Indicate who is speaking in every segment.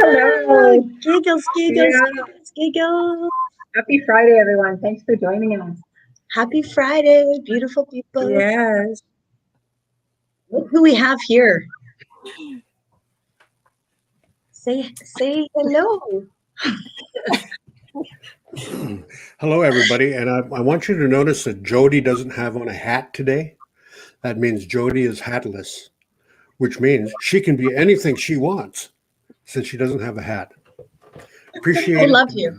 Speaker 1: Hello.
Speaker 2: Giggles, giggles,
Speaker 1: Yeah.
Speaker 2: giggles.
Speaker 1: Happy Friday, everyone. Thanks for joining us.
Speaker 2: Happy Friday, beautiful people.
Speaker 1: Yes.
Speaker 2: Look who we have here. Say hello.
Speaker 3: Hello, everybody. And I want you to notice that Jody doesn't have on a hat today. That means Jody is hatless, which means she can be anything she wants since she doesn't have a hat. Appreciate
Speaker 2: I
Speaker 3: it.
Speaker 2: love you.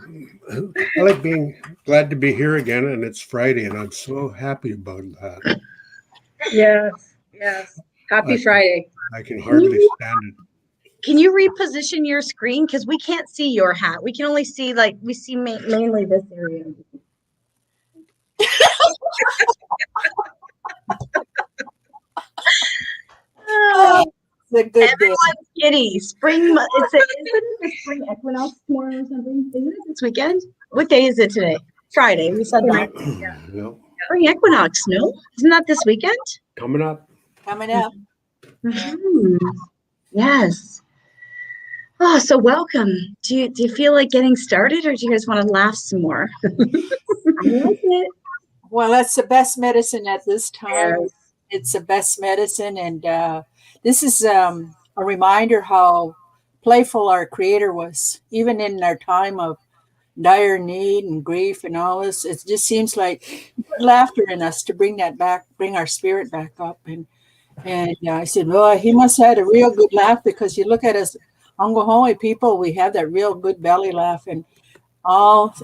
Speaker 3: I like being glad to be here again, and it's Friday, and I'm so happy about that.
Speaker 1: Yes. Yes. Happy Friday.
Speaker 3: I can hardly stand it.
Speaker 2: Can you reposition your screen? Because we can't see your hat. We can only see, we see mainly this area.
Speaker 4: It's a good day.
Speaker 2: Everyone's giddy. Isn't it the spring equinox tomorrow or something? Isn't it this weekend? What day is it today? Friday. We said that.
Speaker 3: No,
Speaker 2: Spring equinox, no? Isn't that this weekend?
Speaker 3: coming up.
Speaker 4: Coming up.
Speaker 2: Mhm. Yes. Oh, so welcome. Do you feel like getting started, or do you guys want to laugh some more? I like it.
Speaker 4: Well, that's the best medicine at this time.
Speaker 2: Yes.
Speaker 4: It's the best medicine. And this is a reminder how playful our Creator was, even in our time of dire need and grief and all this. It just seems like he put laughter in us to bring that back, bring our spirit back up. And I said, well, he must have had a real good laugh, because you look at us Ongohoe people, we have that real good belly laugh. And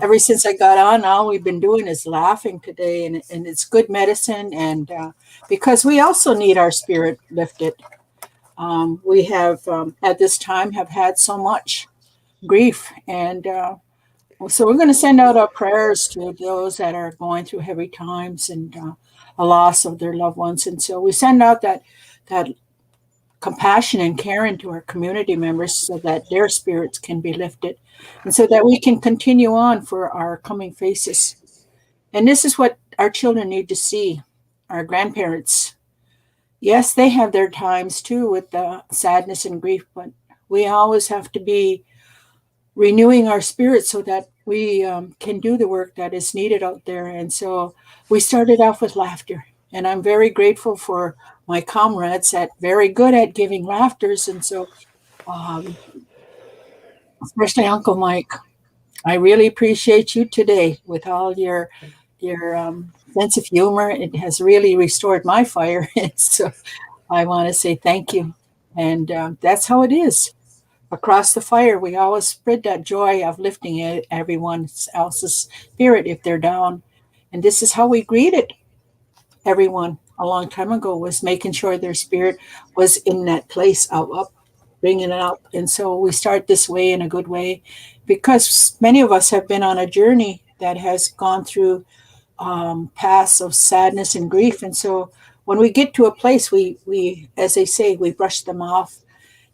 Speaker 4: ever since I got on, all we've been doing is laughing today, and it's good medicine. And because we also need our spirit lifted. We have at this time have had so much grief, and so we're going to send out our prayers to those that are going through heavy times and a loss of their loved ones. And so we send out that compassion and caring to our community members, so that their spirits can be lifted, and so that we can continue on for our coming faces. And this is what our children need to see, our grandparents. Yes, they have their times too with the sadness and grief, but we always have to be renewing our spirits so that we can do the work that is needed out there. And so we started off with laughter, and I'm very grateful for my comrades that very good at giving laughters. And so especially Uncle Mike, I really appreciate you today with all your sense of humor. It has really restored my fire. And so I want to say thank you. And that's how it is. Across the fire, we always spread that joy of lifting everyone else's spirit if they're down. And this is how we greeted everyone a long time ago, was making sure their spirit was in that place of up, bringing it up. And so we start this way in a good way, because many of us have been on a journey that has gone through paths of sadness and grief. And so when we get to a place, we, as they say, we brush them off,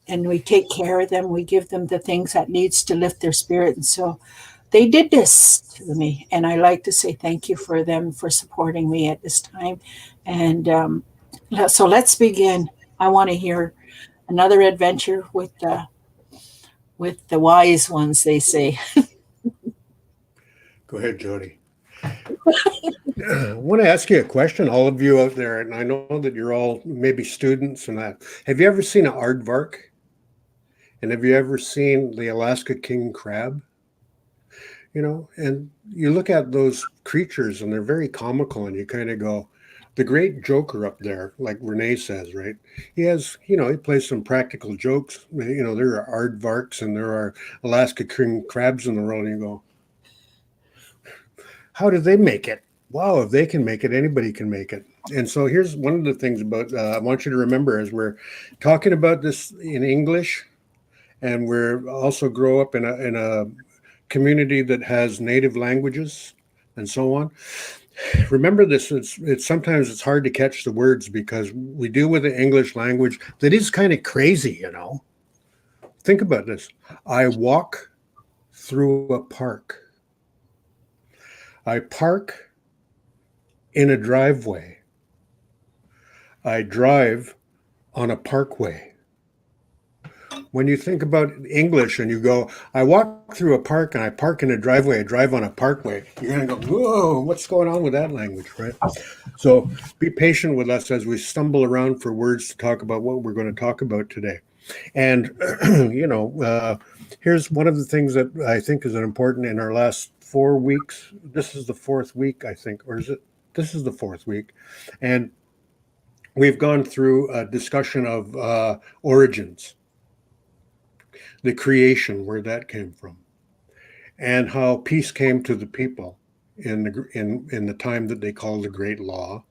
Speaker 4: and we take care of them. We give them the things that needs to lift their spirit. And so they did this to me, and I like to say thank you for them for supporting me at this time. And so let's begin. I want to hear another adventure with the wise ones, they say.
Speaker 3: Go ahead, Jody. I want to ask you a question, all of you out there, and I know that you're all maybe students and that. Have you ever seen an aardvark? And have you ever seen the Alaska king crab? And you look at those creatures and they're very comical, and you kind of go, the great joker up there, like Renee says, right? He plays some practical jokes. There are aardvarks and there are Alaska king crabs in the world, and you go, how do they make it? Wow, if they can make it, anybody can make it. And so here's one of the things about I want you to remember as we're talking about this in English, and we're also grow up in a community that has native languages and so on. Remember this, it's sometimes it's hard to catch the words because we deal with the English language that is kind of crazy, Think about this. I walk through a park. I park in a driveway. I drive on a parkway. when you think about English and you go, I walk through a park and I park in a driveway, I drive on a parkway, you're going to go, whoa, what's going on with that language, right? So be patient with us as we stumble around for words to talk about what we're going to talk about today. And, here's one of the things that I think is important in our last 4 weeks. This is the fourth week, I think, or is it? This is the fourth week. And we've gone through a discussion of origins, the creation, where that came from, and how peace came to the people in the time that they call the Great Law,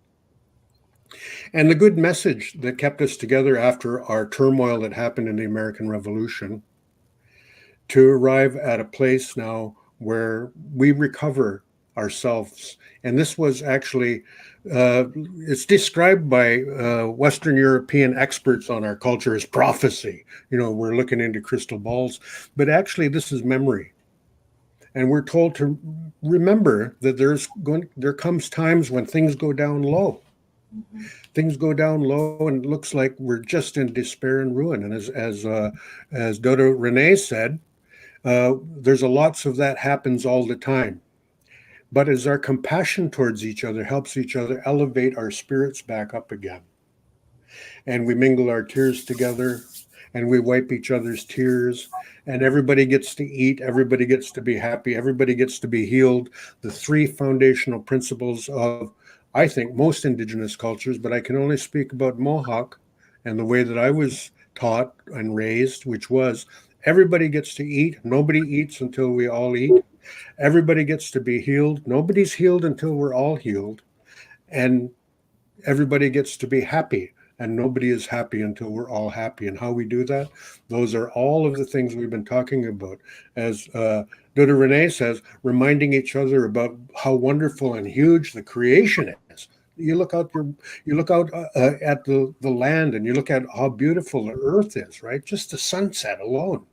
Speaker 3: and the good message that kept us together after our turmoil that happened in the American Revolution, to arrive at a place now where we recover ourselves. And this was actually, it's described by Western European experts on our culture as prophecy. We're looking into crystal balls, but actually this is memory. And we're told to remember that there comes times when things go down low. Mm-hmm. Things go down low and it looks like we're just in despair and ruin. And as Dodo Renee said, there's lots of that happens all the time. But as our compassion towards each other helps each other elevate our spirits back up again, and we mingle our tears together, and we wipe each other's tears, and everybody gets to eat, everybody gets to be happy, everybody gets to be healed. The three foundational principles of, I think, most Indigenous cultures, but I can only speak about Mohawk and the way that I was taught and raised, which was everybody gets to eat. Nobody eats until we all eat. Everybody gets to be healed. Nobody's healed until we're all healed. And everybody gets to be happy. And nobody is happy until we're all happy. And how we do that, those are all of the things we've been talking about. As Dodo Renee says, reminding each other about how wonderful and huge the creation is. You look out at the land and you look at how beautiful the earth is, right? Just the sunset alone.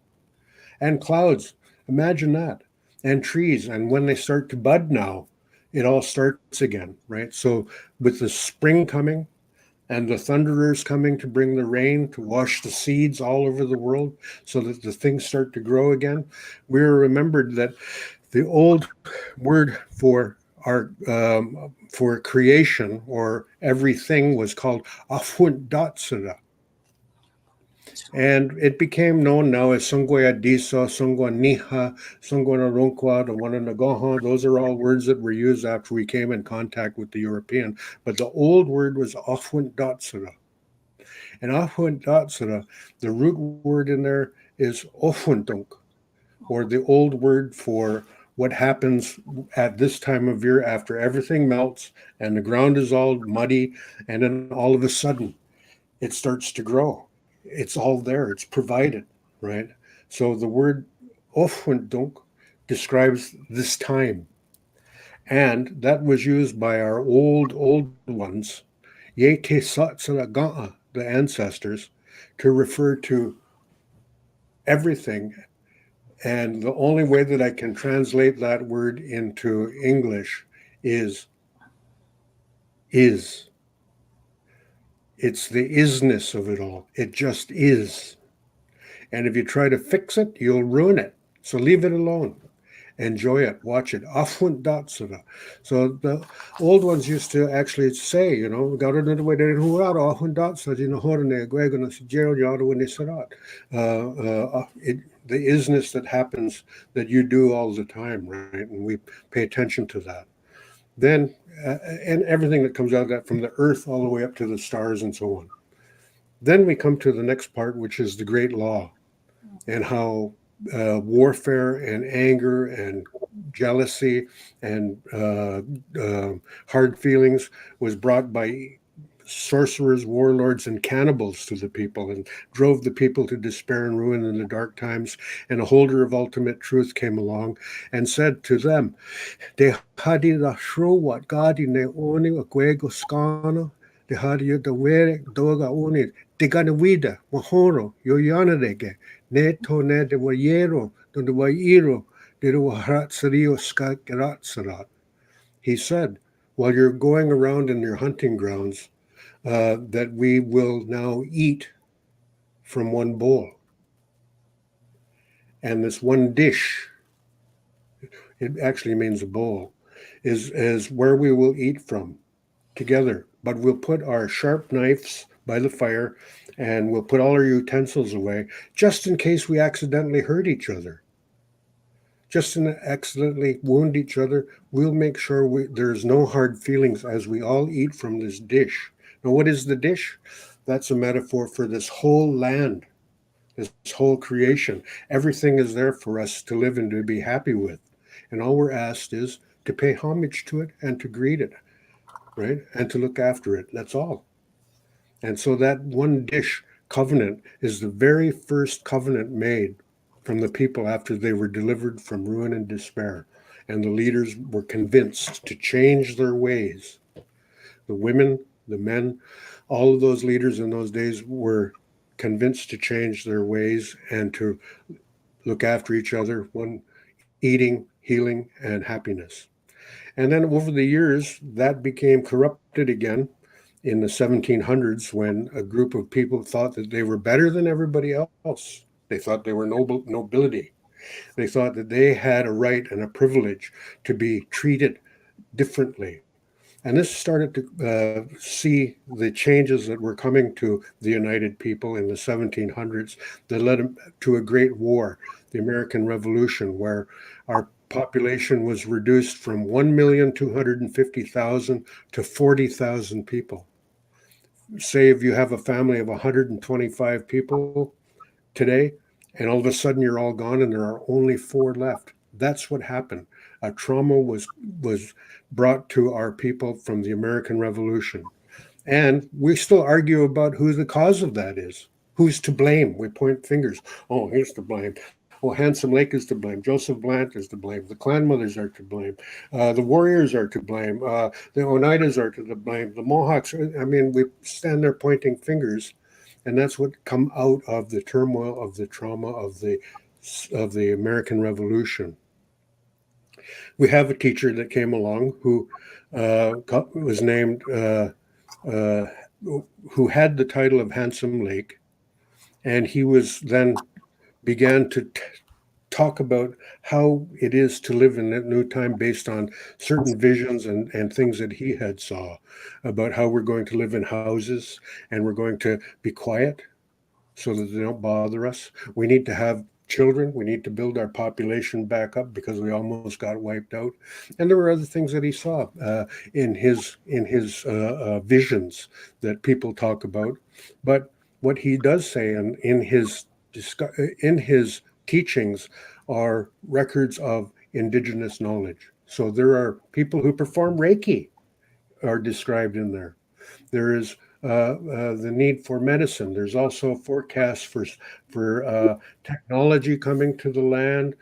Speaker 3: And clouds, imagine that. And trees, and when they start to bud now, it all starts again, right? So with the spring coming and the thunderers coming to bring the rain, to wash the seeds all over the world so that the things start to grow again, we're remembered that the old word for for creation or everything was called afunt. And it became known now as Songwa Disa, Songwa Niha, Songwa Narunkwa, the one in Nagoha. Those are all words that were used after we came in contact with the European. But the old word was Afunt. And Afunt, the root word in there is Ofuntunk, or the old word for what happens at this time of year after everything melts and the ground is all muddy, and then all of a sudden it starts to grow. It's all there. It's provided, right? So the word Ofwendunk describes this time. And that was used by our old ones, Yete Satsaragaa, the ancestors, to refer to everything. And the only way that I can translate that word into English is. It's the isness of it all. It just is. And if you try to fix it, you'll ruin it. So leave it alone. Enjoy it. Watch it. So the old ones used to actually say, the isness that happens, that you do all the time, right? And we pay attention to that. Then, and everything that comes out of that, from the earth all the way up to the stars and so on. Then we come to the next part, which is the Great Law, and how warfare and anger and jealousy and hard feelings was brought by sorcerers, warlords, and cannibals to the people, and drove the people to despair and ruin in the dark times. And a holder of ultimate truth came along and said to them, "De hadi la shrowat gadi ne oni aguego scana, de hadi the were doga oni, de ganawida, wahoro, yoyanadege, neto ne de wayero, de wayiro, de wahatsario skakaratsarat." He said, while you're going around in your hunting grounds, that we will now eat from one bowl. And this one dish, it actually means a bowl, is where we will eat from together. But we'll put our sharp knives by the fire and we'll put all our utensils away just in case we accidentally hurt each other. Just to accidentally wound each other, we'll make sure there's no hard feelings as we all eat from this dish. Now, what is the dish? That's a metaphor for this whole land, this whole creation. Everything is there for us to live and to be happy with. And all we're asked is to pay homage to it and to greet it, right? And to look after it. That's all. And so that one dish covenant is the very first covenant made from the people after they were delivered from ruin and despair. And the leaders were convinced to change their ways. The women, the men, all of those leaders in those days were convinced to change their ways and to look after each other, one eating, healing, and happiness. And then over the years, that became corrupted again in the 1700s when a group of people thought that they were better than everybody else. They thought they were nobility. They thought that they had a right and a privilege to be treated differently. And this started to see the changes that were coming to the United People in the 1700s that led to a great war, the American Revolution, where our population was reduced from 1,250,000 to 40,000 people. Say if you have a family of 125 people today, and all of a sudden you're all gone and there are only 4 left. That's what happened. A trauma was brought to our people from the American Revolution. And we still argue about who the cause of that is. Who's to blame? We point fingers. Oh, here's to blame. Oh, Handsome Lake is to blame. Joseph Blount is to blame. The clan mothers are to blame. The warriors are to blame. The Oneidas are to blame. The Mohawks. I mean, we stand there pointing fingers. And that's what come out of the turmoil, of the trauma of the American Revolution. We have a teacher that came along who was named, who had the title of Handsome Lake, and he was then began to talk about how it is to live in that new time based on certain visions and things that he had saw about how we're going to live in houses and we're going to be quiet so that they don't bother us. We need to have children. We need to build our population back up because we almost got wiped out. And there were other things that he saw in his visions that people talk about. But what he does say in his teachings are records of indigenous knowledge. So there are people who perform Reiki are described in there. There is the need for medicine. There's also forecasts for technology coming to the land,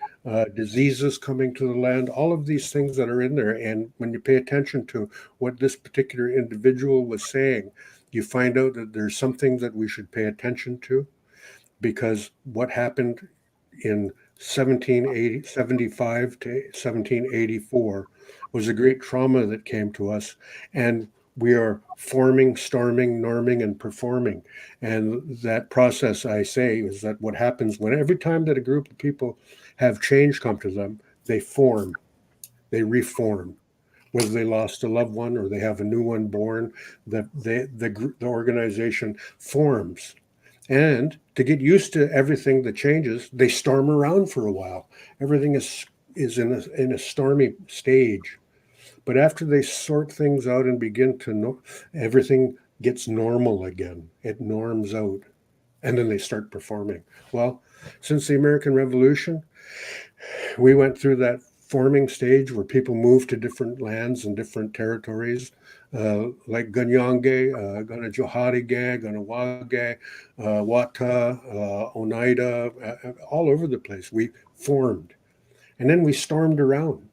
Speaker 3: diseases coming to the land, all of these things that are in there. And when you pay attention to what this particular individual was saying, you find out that there's something that we should pay attention to, because what happened in 1775 to 1784 was a great trauma that came to us. And we are forming, storming, norming, and performing. And that process, I say, is that what happens when every time that a group of people have change come to them, they form, they reform. Whether they lost a loved one or they have a new one born, the organization forms. And to get used to everything that changes, they storm around for a while. Everything is in a stormy stage. But after they sort things out and begin to know, everything gets normal again. It norms out. And then they start performing. Well, since the American Revolution, we went through that forming stage where people moved to different lands and different territories, like Ganyange, Ganajoharige, Ganawage, Wata, Oneida, all over the place. We formed. And then we stormed around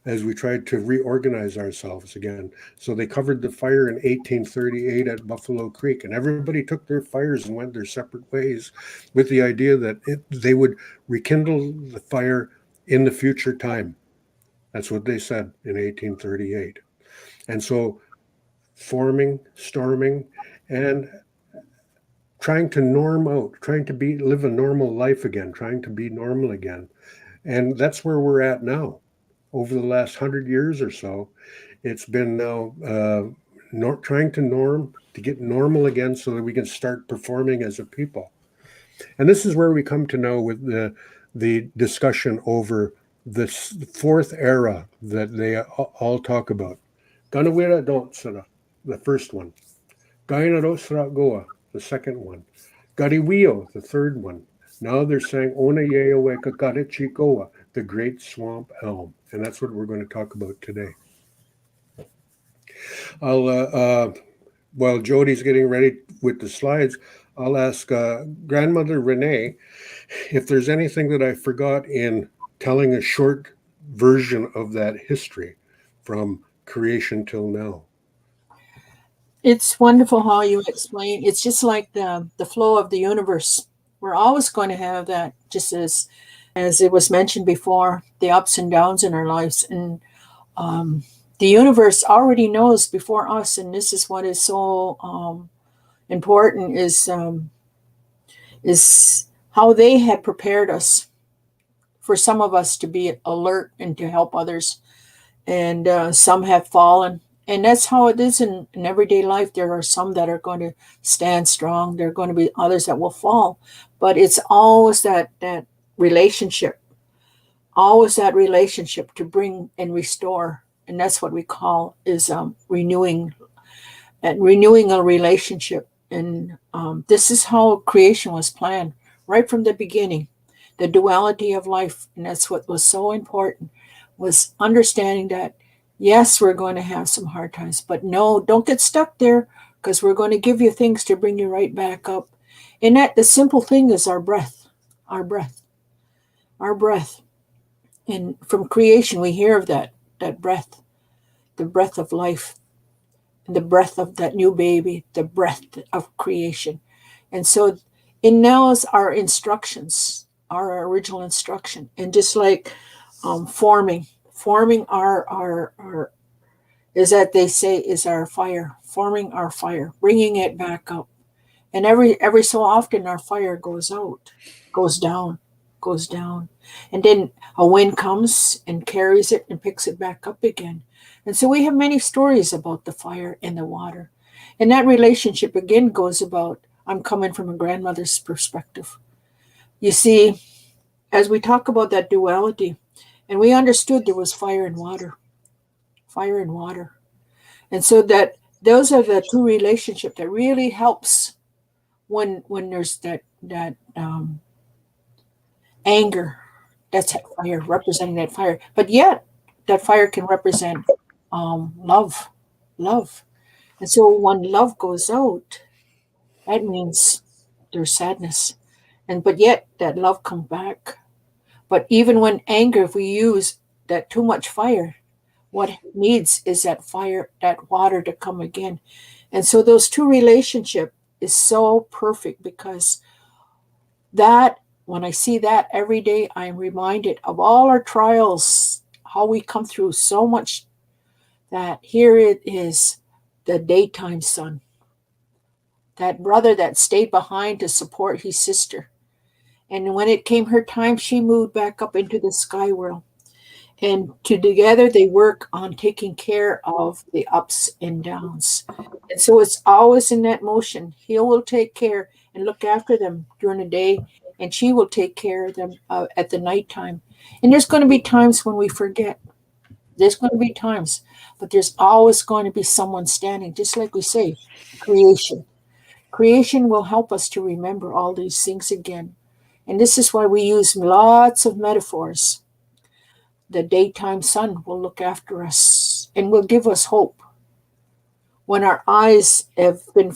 Speaker 3: as we tried to reorganize ourselves again. So they covered the fire in 1838 at Buffalo Creek, and everybody took their fires and went their separate ways with the idea that they would rekindle the fire in the future time. That's what they said in 1838. And so forming, storming, and trying to norm out, trying to live a normal life again, trying to be normal again. And that's where we're at now. Over the last 100 years or so, it's been now trying to get normal again so that we can start performing as a people. And this is where we come to know with the discussion over this fourth era that they all talk about. Ganawira Donsara, the first one. Gainarosra Goa, the second one. Gariwio, the third one. Now they're saying Ona Yeowe Kakaratsikowa, the great swamp elm. And that's what we're going to talk about today. While Jody's getting ready with the slides, I'll ask Grandmother Renee if there's anything that I forgot in telling a short version of that history from creation till now.
Speaker 4: It's wonderful how you explain. It's just like the flow of the universe. We're always going to have that, just as it was mentioned before, the ups and downs in our lives. And the universe already knows before us, and this is what is so important, is how they had prepared us for some of us to be alert and to help others. And some have fallen. And that's how it is in everyday life. There are some that are going to stand strong. There are going to be others that will fall. But it's always that relationship, always that relationship to bring and restore. And that's what we call is renewing a relationship. And this is how creation was planned right from the beginning, the duality of life. And that's what was so important, was understanding that, yes, we're going to have some hard times, but no, don't get stuck there, because we're going to give you things to bring you right back up. And that the simple thing is our breath, our breath, our breath. And from creation, we hear of that breath, the breath of life, the breath of that new baby, the breath of creation. And so in now is our instructions, our original instruction. And just like forming our is that they say is our fire, forming our fire, bringing it back up. And every so often our fire goes out, goes down. And then a wind comes and carries it and picks it back up again. And so we have many stories about the fire and the water. And that relationship again goes about, I'm coming from a grandmother's perspective. You see, as we talk about that duality, and we understood there was fire and water. And so that those are the two relationships that really helps when there's that anger. That's that fire, representing that fire. But yet that fire can represent love. And so when love goes out, that means there's sadness. But yet that love comes back. But even when anger, if we use that too much fire, what it needs is that fire, that water to come again. And so those two relationship is so perfect, because that, when I see that every day, I am reminded of all our trials, how we come through so much, that here it is, the daytime sun, that brother that stayed behind to support his sister. And when it came her time, she moved back up into the sky world. And together they work on taking care of the ups and downs. And so it's always in that motion. He will take care and look after them during the day, and she will take care of them at the nighttime. And there's going to be times when we forget. There's going to be times, but there's always going to be someone standing, just like we say, creation. Creation will help us to remember all these things again. And this is why we use lots of metaphors. The daytime sun will look after us and will give us hope. When our eyes have been,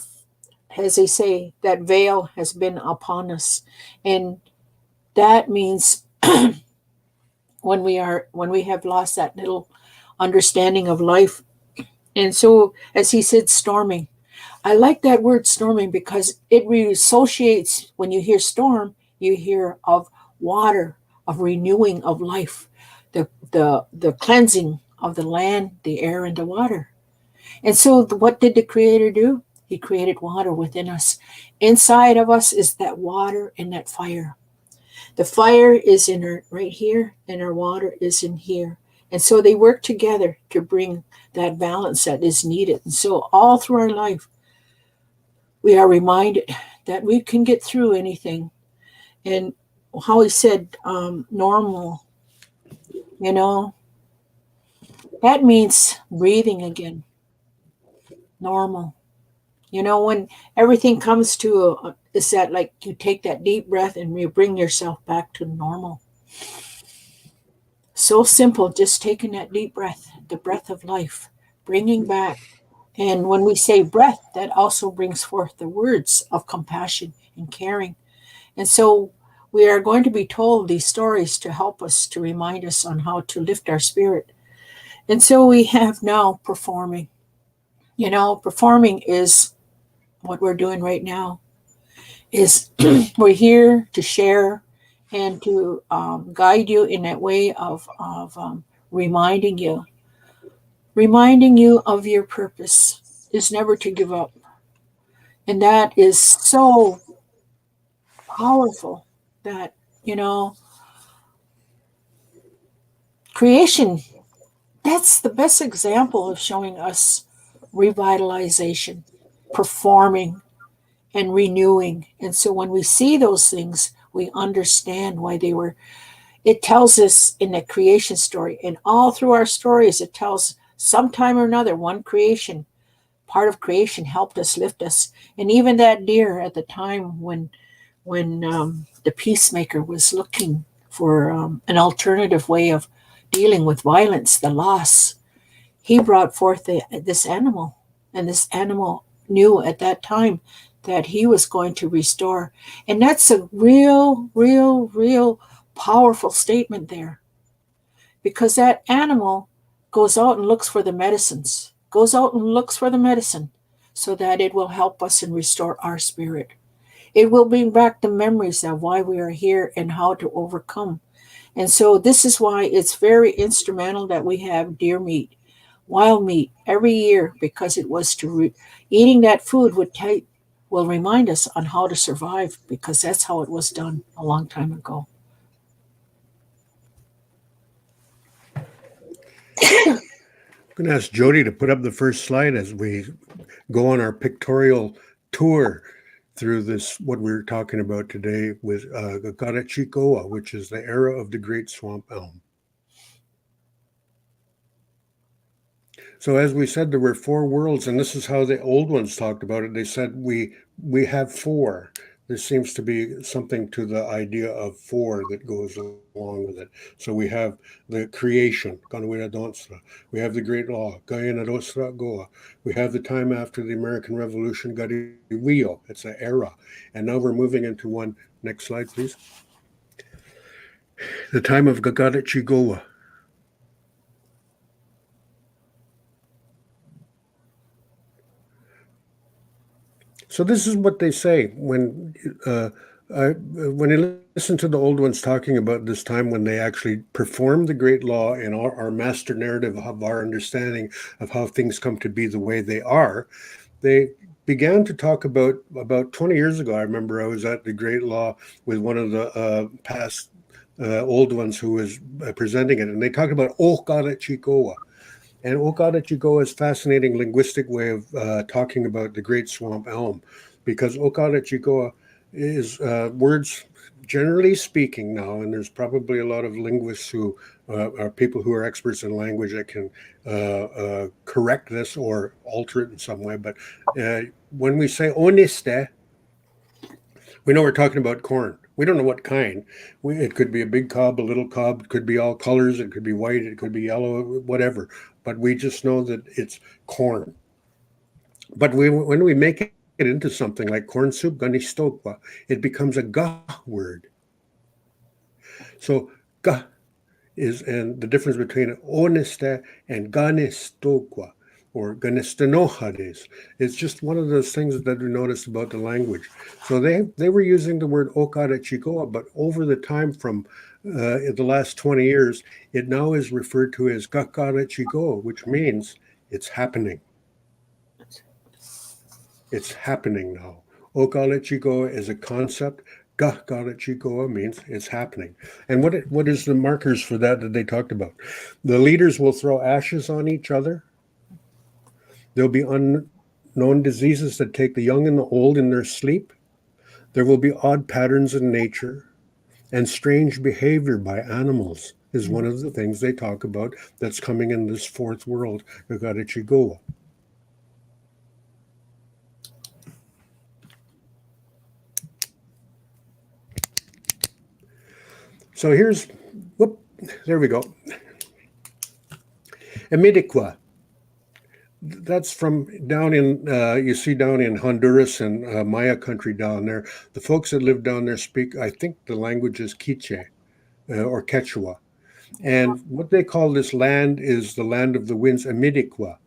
Speaker 4: as they say, that veil has been upon us. And that means when we have lost that little understanding of life. And so, as he said, storming. I like that word storming, because it associates, when you hear storm, you hear of water, of renewing of life, the cleansing of the land, the air, and the water. And so what did the Creator do? He created water within us. Inside of us is that water and that fire. The fire is in our right here, and our water is in here. And so they work together to bring that balance that is needed. And so all through our life, we are reminded that we can get through anything. And how he said, normal, you know, that means breathing again. Normal. You know, when everything comes to is that like you take that deep breath and you bring yourself back to normal. So simple, just taking that deep breath, the breath of life, bringing back. And when we say breath, that also brings forth the words of compassion and caring. And so we are going to be told these stories to help us, to remind us on how to lift our spirit. And so we have now performing. You know, performing is what we're doing right now. Is we're here to share and to guide you in that way of reminding you of your purpose is never to give up. And that is so powerful that, you know, creation, that's the best example of showing us revitalization, performing, and renewing. And so when we see those things, we understand why they were. It tells us in the creation story, and all through our stories, it tells sometime or another, one creation, part of creation helped us, lift us. And even that deer at the time when the peacemaker was looking for an alternative way of dealing with violence, the loss, he brought forth this animal. And this animal knew at that time that he was going to restore. And that's a real powerful statement there. Because that animal goes out and looks for the medicines, goes out and looks for the medicine so that it will help us and restore our spirit. It will bring back the memories of why we are here and how to overcome. And so this is why it's very instrumental that we have deer meat, wild meat every year, because it was eating that food will remind us on how to survive, because that's how it was done a long time ago.
Speaker 3: I'm going to ask Jody to put up the first slide as we go on our pictorial tour through this, what we're talking about today with Kakaratsikowa, which is the era of the great swamp elm. So as we said, there were four worlds, and this is how the old ones talked about it. They said we have four. There seems to be something to the idea of four that goes along with it. So we have the creation, we have the great law, we have the time after the American Revolution, it's an era. And now we're moving into one. Next slide, please. The time of Kakaratsikowa. So this is what they say when you listen to the old ones talking about this time when they actually performed the great law and our master narrative of our understanding of how things come to be the way they are. They began to talk about 20 years ago. I remember I was at the great law with one of the past old ones who was presenting it, and they talked about Kakaratsikowa. And Kakaratsikowa is a fascinating linguistic way of talking about the great swamp elm, because Kakaratsikowa is words, generally speaking now, and there's probably a lot of linguists who are people who are experts in language that can correct this or alter it in some way. But when we say oniste, we know we're talking about corn. We don't know what kind. It could be a big cob, a little cob. It could be all colors. It could be white. It could be yellow, whatever. But we just know that it's corn. But when we make it into something like corn soup, ganistokwa, it becomes a ga word. So ga is, and the difference between oneste and ganistokwa or ganistanohades. It's just one of those things that we noticed about the language. So they were using the word Kakaratsikowa, but over the time from in the last 20 years, it now is referred to as Kakaratsikowa, which means it's happening. It's happening now. Okalechikoa is a concept. Kakaratsikowa means it's happening. And what is the markers for that they talked about? The leaders will throw ashes on each other. There'll be unknown diseases that take the young and the old in their sleep. There will be odd patterns in nature, and strange behavior by animals is one of the things they talk about that's coming in this fourth world, Kakaratsikowa. So there we go. Emidiqua. That's from down in, you see down in Honduras and Maya country down there. The folks that live down there speak, I think the language is Chichen or Quechua. And what they call this land is the land of the winds, Emidiqua.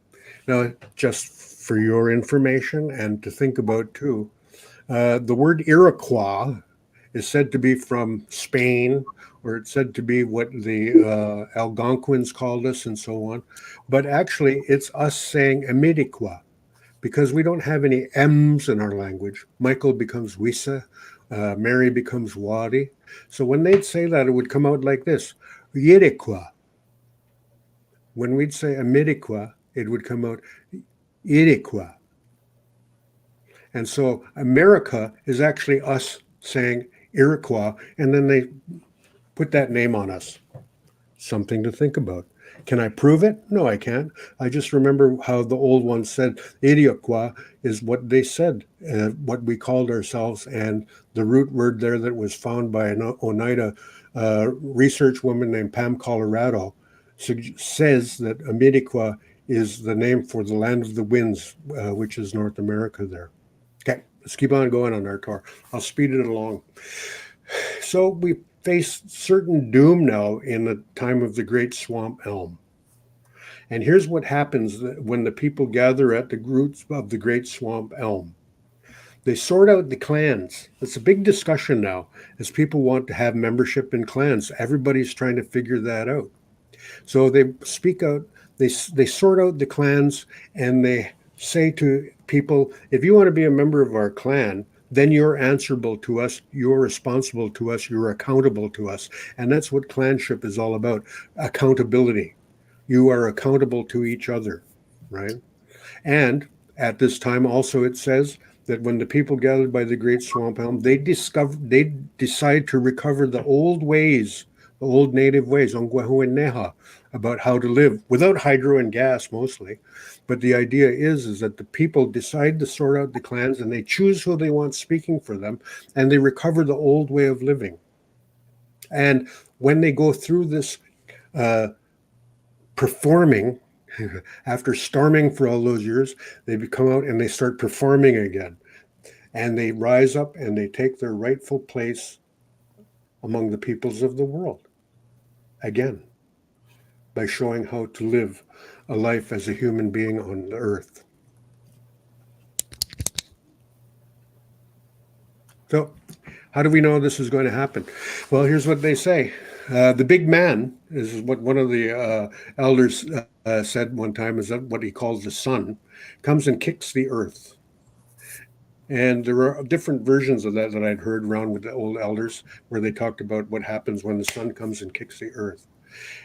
Speaker 3: Now, just for your information and to think about too, the word Iroquois is said to be from Spain, or it's said to be what the Algonquins called us and so on. But actually, it's us saying Emidiqua, because we don't have any M's in our language. Michael becomes Wisa, Mary becomes Wadi. So when they'd say that, it would come out like this, Yiriqua. When we'd say Emidiqua, it would come out Yiriqua. And so America is actually us saying Iroquois, and then they put that name on us. Something to think about. Can I prove it? No, I can't. I just remember how the old ones said Iroquois is what they said, what we called ourselves, and the root word there that was found by an Oneida research woman named Pam Colorado says that Amidiqua is the name for the land of the winds, which is North America there. Okay, let's keep on going on our tour. I'll speed it along. So we face certain doom now in the time of the great swamp elm. And here's what happens when the people gather at the roots of the great swamp elm. They sort out the clans. It's a big discussion now as people want to have membership in clans. Everybody's trying to figure that out. So they speak out, they sort out the clans, and they say to people, if you want to be a member of our clan, then you're answerable to us, you're responsible to us, you're accountable to us. And that's what clanship is all about, accountability. You are accountable to each other, right? And at this time also it says that when the people gathered by the great swamp elm, they decide to recover the old ways, the old native ways, about how to live without hydro and gas mostly. But the idea is that the people decide to sort out the clans, and they choose who they want speaking for them, and they recover the old way of living. And when they go through this performing, after storming for all those years, they come out and they start performing again. And they rise up and they take their rightful place among the peoples of the world again, by showing how to live a life as a human being on the earth. So, how do we know this is going to happen? Well, here's what they say. The big man is what one of the elders said one time, is that what he calls the sun, comes and kicks the earth. And there are different versions of that I'd heard around with the old elders, where they talked about what happens when the sun comes and kicks the earth.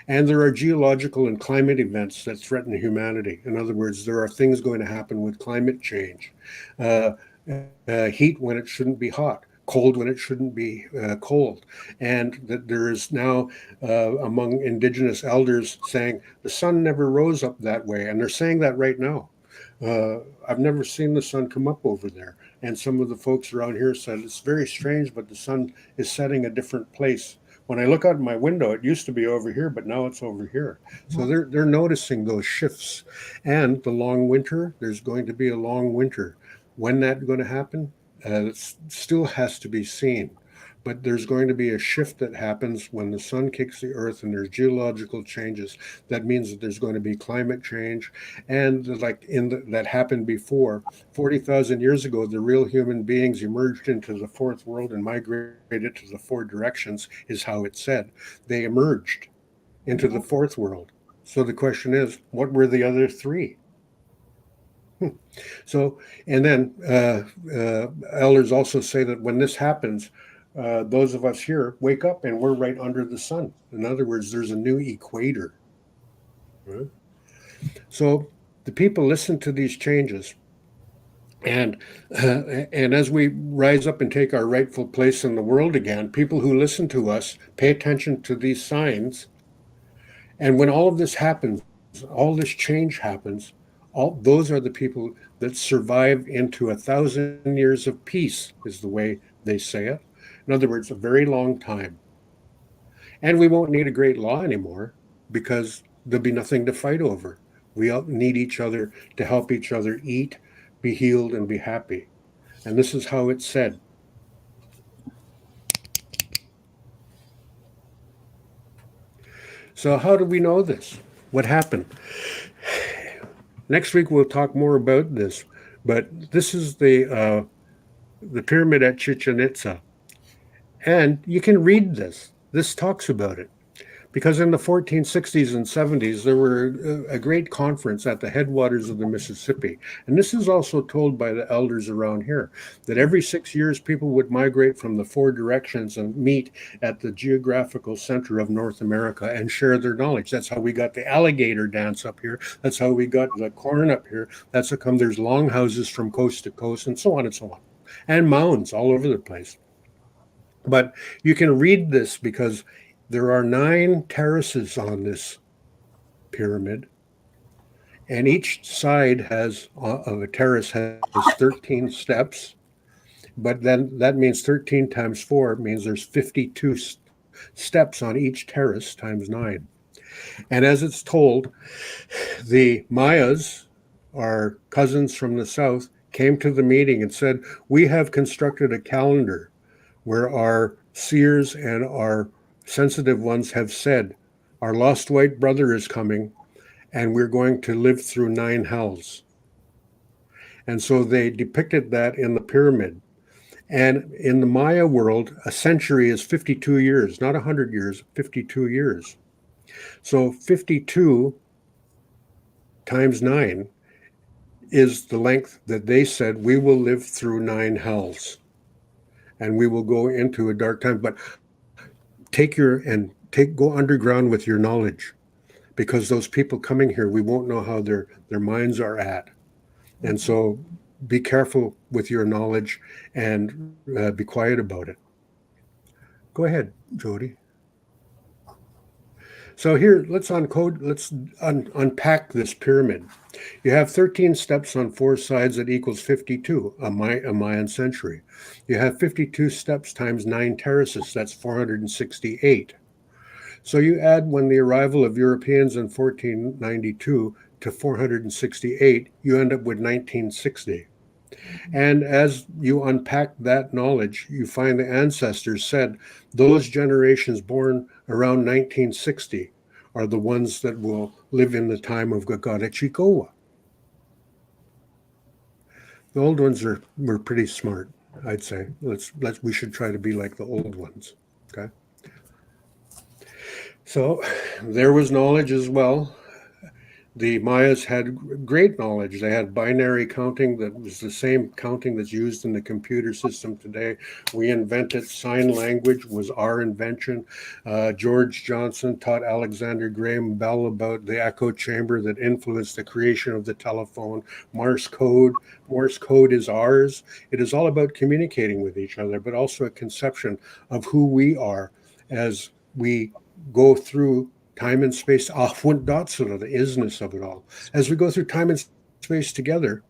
Speaker 3: And there are geological and climate events that threaten humanity. In other words, there are things going to happen with climate change. Heat when it shouldn't be hot, cold when it shouldn't be cold. And that there is now among indigenous elders saying the sun never rose up that way. And they're saying that right now. I've never seen the sun come up over there. And some of the folks around here said it's very strange, but the sun is setting a different place. When I look out my window, it used to be over here, but now it's over here. So they're noticing those shifts. And the long winter, there's going to be a long winter. When that's going to happen, it still has to be seen. But there's going to be a shift that happens when the sun kicks the earth and there's geological changes. That means that there's going to be climate change. And like that happened before, 40,000 years ago, the real human beings emerged into the fourth world and migrated to the four directions, is how it said. They emerged into the fourth world. So the question is, what were the other three? So, and then elders also say that when this happens, those of us here wake up and we're right under the sun. In other words, there's a new equator. Right? So the people listen to these changes, and as we rise up and take our rightful place in the world again, people who listen to us pay attention to these signs. And when all of this happens, all this change happens, all those are the people that survive into 1,000 years of peace, is the way they say it. In other words, a very long time. And we won't need a great law anymore because there'll be nothing to fight over. We all need each other to help each other eat, be healed, and be happy. And this is how it's said. So, how do we know this? What happened? Next week we'll talk more about this, but this is the pyramid at Chichen Itza, and you can read this. This talks about it because in the 1460s and 70s there were a great conference at the headwaters of the Mississippi, and this is also told by the elders around here that every 6 years people would migrate from the four directions and meet at the geographical center of North America and share their knowledge. That's how we got the alligator dance up here. That's how we got the corn up here. That's how come there's longhouses from coast to coast, and so on and so on, and mounds all over the place. But you can read this because there are 9 terraces on this pyramid, and each side of a terrace has 13 steps. But then that means 13 times 4 means there's 52 steps on each terrace times 9. And as it's told, the Mayas, our cousins from the south, came to the meeting and said, "We have constructed a calendar where our seers and our sensitive ones have said, our lost white brother is coming, and we're going to live through 9 hells." And so they depicted that in the pyramid. And in the Maya world, a century is 52 years, not 100 years, 52 years. So 52 times 9 is the length that they said we will live through 9 hells. And we will go into a dark time. But go underground with your knowledge, because those people coming here, we won't know how their minds are at. And so be careful with your knowledge and be quiet about it. Go ahead, Jody. So here, let's unpack this pyramid. You have 13 steps on 4 sides that equals 52, a Mayan century. You have 52 steps times 9 terraces, that's 468. So you add when the arrival of Europeans in 1492 to 468, you end up with 1960. And as you unpack that knowledge, you find the ancestors said those generations born around 1960 are the ones that will live in the time of Kakaratsikowa. The old ones were pretty smart, I'd say. We should try to be like the old ones. Okay. So there was knowledge as well. The Mayas had great knowledge. They had binary counting that was the same counting that's used in the computer system today. We invented sign language, was our invention. George Johnson taught Alexander Graham Bell about the echo chamber that influenced the creation of the telephone. Morse code is ours. It is all about communicating with each other, but also a conception of who we are as we go through time and space, the isness of it all. As we go through time and space together,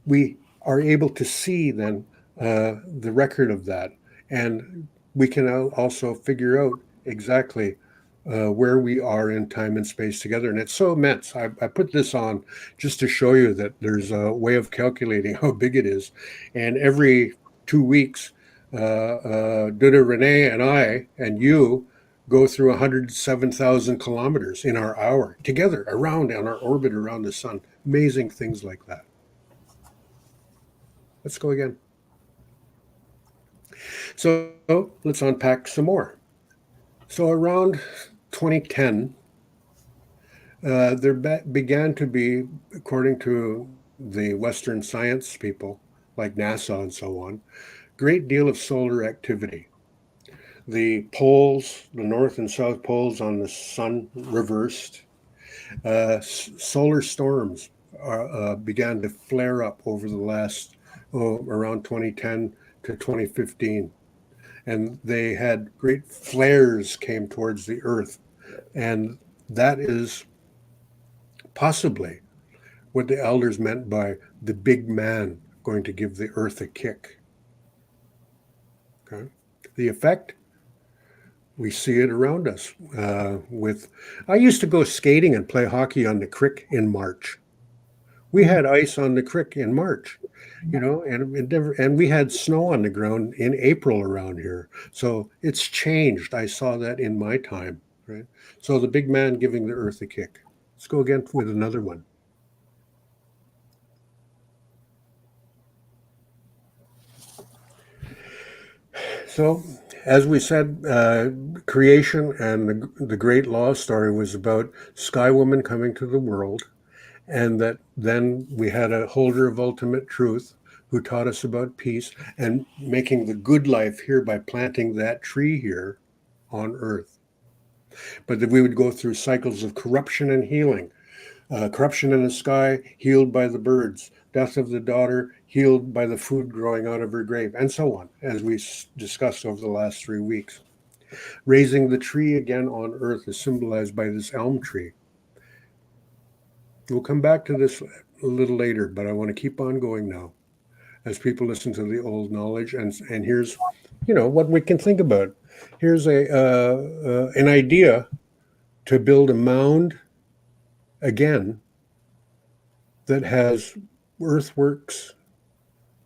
Speaker 3: we are able to see then the record of that, and we can also figure out exactly where we are in time and space together. And it's so immense. I put this on just to show you that there's a way of calculating how big it is. And every 2 weeks, Duda Renee and I and you go through 107,000 kilometers in our hour together around on our orbit around the sun. Amazing things like that. Let's go again. So let's unpack some more. So around 2010, there began to be, according to the Western science people like NASA and so on, great deal of solar activity. The poles, the north and south poles on the sun reversed. Solar storms began to flare up over the last, around 2010 to 2015. And they had great flares came towards the Earth. And that is possibly what the elders meant by the big man going to give the Earth a kick. Okay. The effect, we see it around us. I used to go skating and play hockey on the creek in March. We had ice on the creek in March, and we had snow on the ground in April around here. So it's changed. I saw that in my time, right? So the big man giving the Earth a kick. Let's go again with another one. So, as we said, creation and the great law story was about Sky Woman coming to the world, and that then we had a holder of ultimate truth who taught us about peace and making the good life here by planting that tree here on Earth. But that we would go through cycles of corruption and healing. Corruption in the sky, healed by the birds. Death of the daughter, healed by the food growing out of her grave, and so on, as we discussed over the last 3 weeks. Raising the tree again on Earth is symbolized by this elm tree. We'll come back to this a little later, but I want to keep on going now as people listen to the old knowledge. And here's, what we can think about. Here's an idea to build a mound again that has earthworks.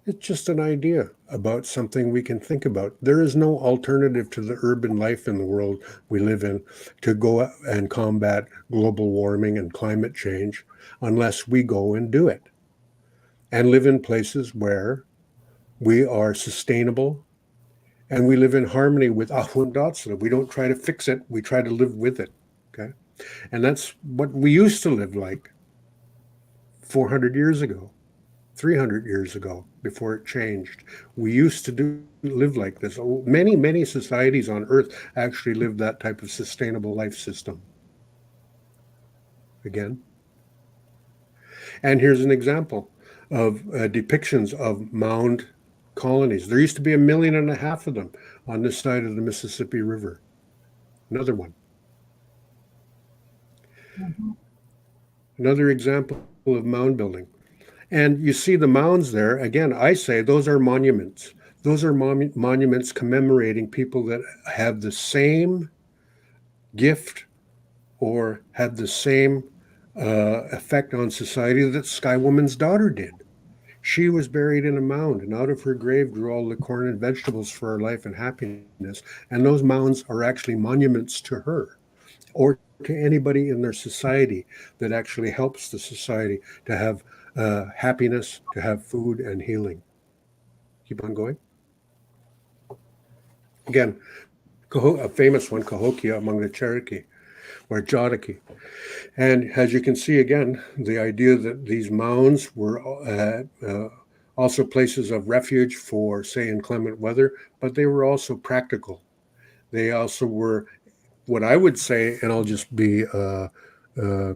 Speaker 3: It's just an idea about something we can think about. There is no alternative to the urban life in the world we live in to go and combat global warming and climate change unless we go and do it and live in places where we are sustainable and we live in harmony with Doxtater. We don't try to fix it. We try to live with it. Okay. And that's what we used to live like 400 years ago, 300 years ago, before it changed. We used to live like this. Many, many societies on Earth actually live that type of sustainable life system. Again. And here's an example of depictions of mound colonies. There used to be 1.5 million of them on this side of the Mississippi River. Another one. Mm-hmm. Another example of mound building. And you see the mounds there. Again, I say those are monuments. Those are monuments commemorating people that have the same gift or have the same effect on society that Sky Woman's daughter did. She was buried in a mound, and out of her grave grew all the corn and vegetables for her life and happiness. And those mounds are actually monuments to her or to anybody in their society that actually helps the society to have happiness, to have food and healing. Keep on going. Again, a famous one, Cahokia among the Cherokee, or Jodaki. And as you can see again, the idea that these mounds were also places of refuge for, say, inclement weather, but they were also practical. They also were what I would say, and I'll just be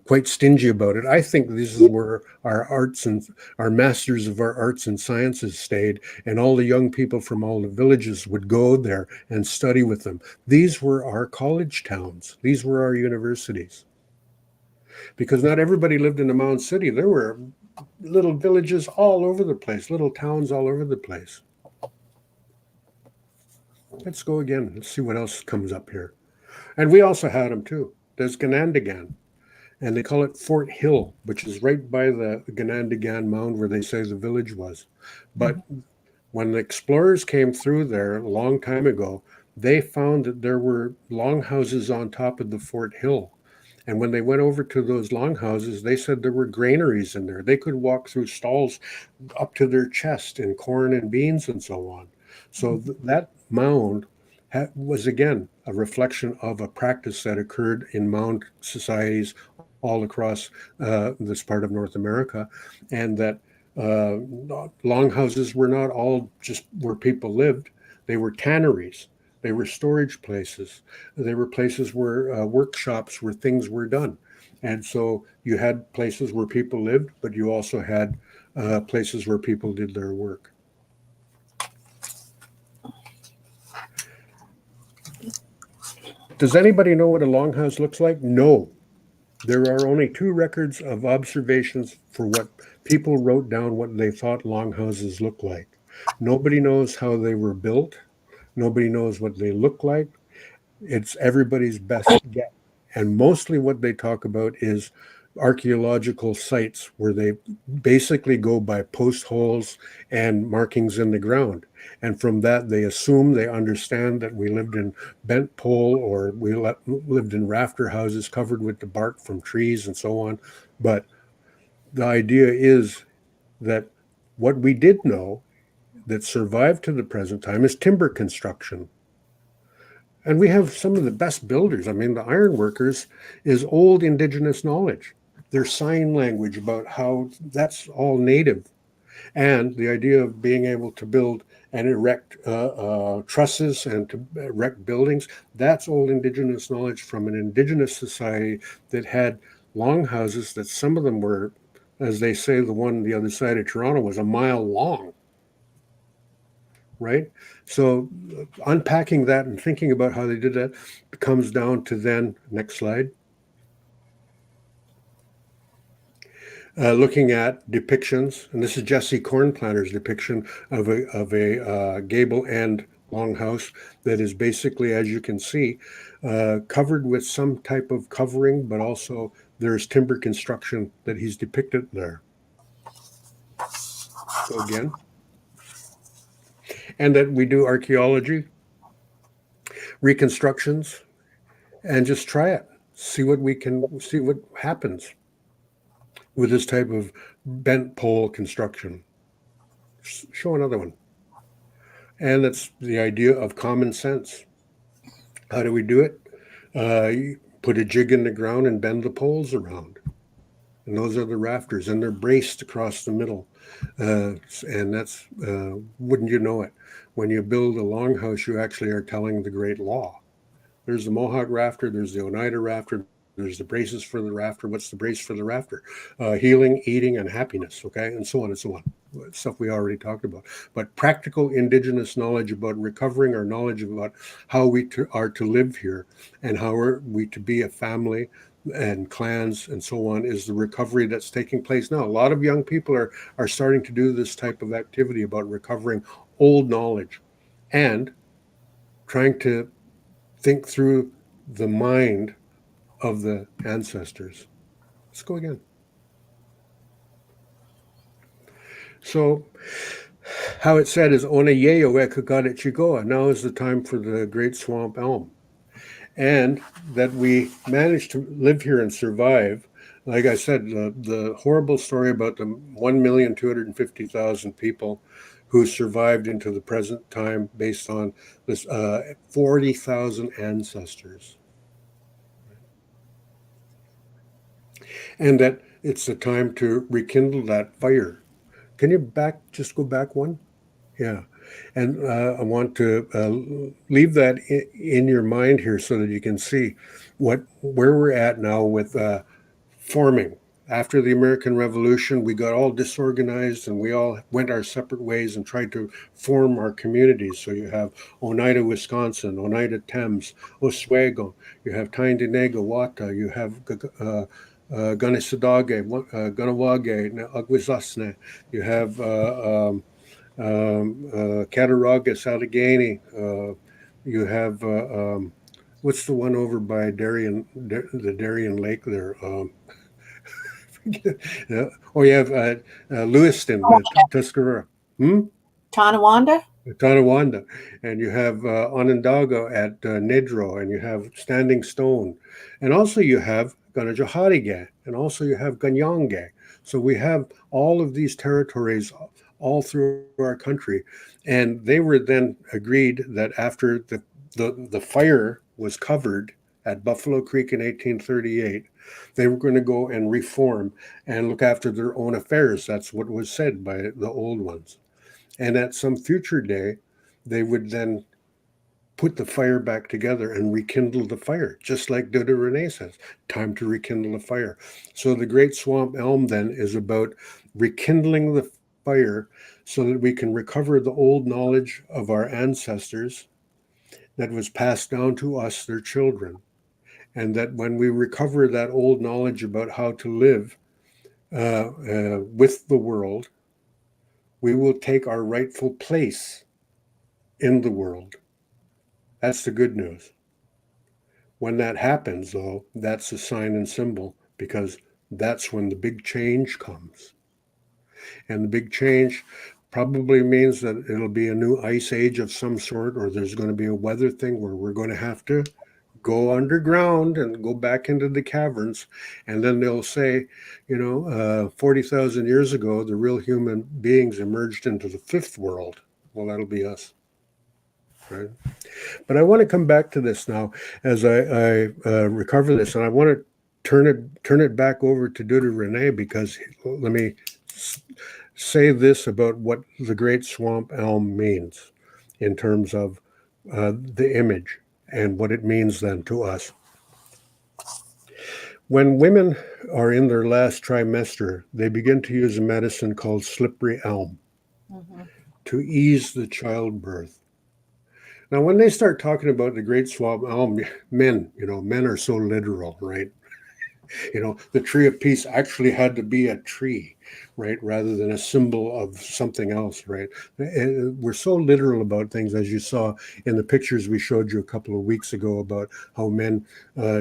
Speaker 3: quite stingy about it. I think this is where our arts and our masters of our arts and sciences stayed, and all the young people from all the villages would go there and study with them. These were our college towns. These were our universities. Because not everybody lived in a mound city. There were little villages all over the place, little towns all over the place. Let's go again. Let's see what else comes up here. And we also had them too. There's Ganandagan. And they call it Fort Hill, which is right by the Ganandagan Mound where they say the village was. But when the explorers came through there a long time ago, they found that there were longhouses on top of the Fort Hill. And when they went over to those longhouses, they said there were granaries in there. They could walk through stalls up to their chest in corn and beans and so on. So that mound was, again, a reflection of a practice that occurred in mound societies all across this part of North America, and that longhouses were not all just where people lived. They were tanneries. They were storage places. They were places where workshops where things were done. And so you had places where people lived, but you also had places where people did their work. Does anybody know what a longhouse looks like? No. There are only 2 records of observations for what people wrote down what they thought longhouses looked like. Nobody knows how they were built. Nobody knows what they look like. It's everybody's best guess. And mostly what they talk about is archaeological sites where they basically go by post holes and markings in the ground. And from that, they assume they understand that we lived in bent pole or we lived in rafter houses covered with the bark from trees and so on. But the idea is that what we did know that survived to the present time is timber construction. And we have some of the best builders. I mean, the ironworkers is old indigenous knowledge. Their sign language about how that's all native. And the idea of being able to build and erect trusses and to erect buildings, that's old indigenous knowledge from an indigenous society that had longhouses that some of them were, as they say, the one on the other side of Toronto was a mile long. Right? So unpacking that and thinking about how they did that comes down to then, next slide, looking at depictions, and this is Jesse Cornplanter's depiction of a gable end longhouse that is basically, as you can see, covered with some type of covering, but also there's timber construction that he's depicted there. So again, and that we do archaeology, reconstructions, and just try it. See what happens with this type of bent pole construction. Show another one. And that's the idea of common sense. How do we do it? You put a jig in the ground and bend the poles around. And those are the rafters, and they're braced across the middle. And that's, wouldn't you know it, when you build a longhouse, you actually are telling the great law. There's the Mohawk rafter, there's the Oneida rafter, there's the braces for the rafter. What's the brace for the rafter? Healing, eating, and happiness, okay? And so on and so on. Stuff we already talked about. But practical indigenous knowledge about recovering our knowledge about how we are to live here and how we to be a family and clans and so on is the recovery that's taking place now. A lot of young people are starting to do this type of activity about recovering old knowledge and trying to think through the mind of the ancestors. Let's go again. So how it's said is Ona yeo e Kakaratsikowa. Now is the time for the great swamp elm. And that we managed to live here and survive. Like I said, the horrible story about the 1,250,000 people who survived into the present time based on this 40,000 ancestors. And that it's the time to rekindle that fire. Can you just go back one? Yeah. And I want to leave that in your mind here so that you can see where we're at now with forming. After the American Revolution, we got all disorganized and we all went our separate ways and tried to form our communities. So you have Oneida, Wisconsin, Oneida, Thames, Oswego, you have Tyndall, Wata, you have Ganisadage, Ganawage, Aguizasne, you have Cattaraugus, Allegheny, you have what's the one over by the Darien Lake there? Oh, you have Lewiston, Tuscarora.
Speaker 4: Tonawanda?
Speaker 3: Tonawanda, and you have Onondaga at Nedro, and you have Standing Stone, and also you have Ganajaharige, and also you have Ganyange. So we have all of these territories all through our country, and they were then agreed that after the fire was covered at Buffalo Creek in 1838. They were going to go and reform and look after their own affairs. That's what was said by the old ones. And at some future day, they would then put the fire back together and rekindle the fire, just like Duda Renee says, time to rekindle the fire. So the Great Swamp Elm then is about rekindling the fire so that we can recover the old knowledge of our ancestors that was passed down to us, their children. And that when we recover that old knowledge about how to live with the world, we will take our rightful place in the world. That's the good news. When that happens, though, that's a sign and symbol, because that's when the big change comes. And the big change probably means that it'll be a new ice age of some sort, or there's going to be a weather thing where we're going to have to go underground and go back into the caverns. And then they'll say, 40,000 years ago, the real human beings emerged into the fifth world. Well, that'll be us. Right? But I want to come back to this now as I recover this, and I want to turn it back over to Duda Renee, because let me say this about what the Great Swamp Elm means in terms of the image and what it means then to us. When women are in their last trimester, they begin to use a medicine called slippery elm to ease the childbirth. Now, when they start talking about the Great Swamp Elm, men are so literal, right? The tree of peace actually had to be a tree, right? Rather than a symbol of something else, right? We're so literal about things, as you saw in the pictures we showed you a couple of weeks ago about how men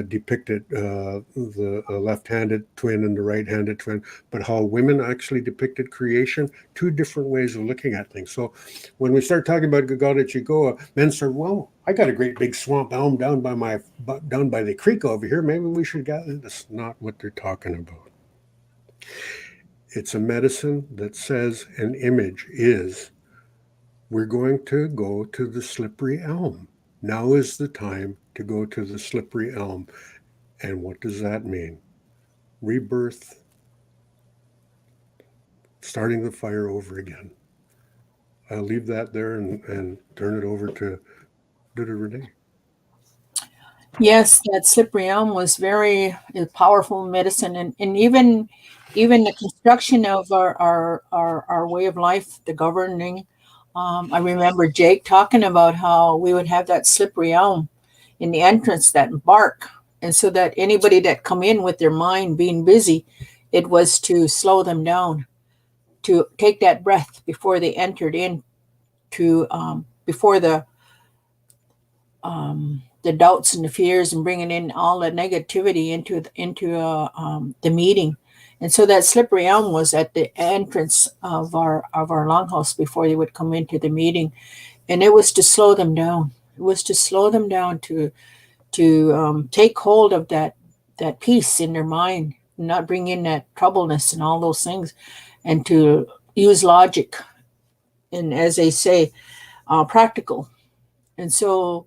Speaker 3: depicted the left-handed twin and the right-handed twin, but how women actually depicted creation, two different ways of looking at things. So when we start talking about Kakaratsikowa, men say, well, I got a great big swamp elm down by the creek over here. Maybe we should get it. That's not what they're talking about. It's a medicine that says an image is, we're going to go to the slippery elm. Now is the time to go to the slippery elm. And what does that mean? Rebirth, starting the fire over again. I'll leave that there and turn it over to Duda Renee.
Speaker 4: Yes, that slippery elm was very powerful medicine, and even the construction of our way of life, the governing. I remember Jake talking about how we would have that slippery elm in the entrance, that bark, and so that anybody that come in with their mind being busy, it was to slow them down, to take that breath before they entered in, to before the doubts and the fears and bringing in all the negativity into the meeting. And so that slippery elm was at the entrance of our longhouse before they would come into the meeting, and it was to slow them down. It was to slow them down to take hold of that peace in their mind, not bring in that troubleness and all those things, and to use logic and, as they say, practical. And so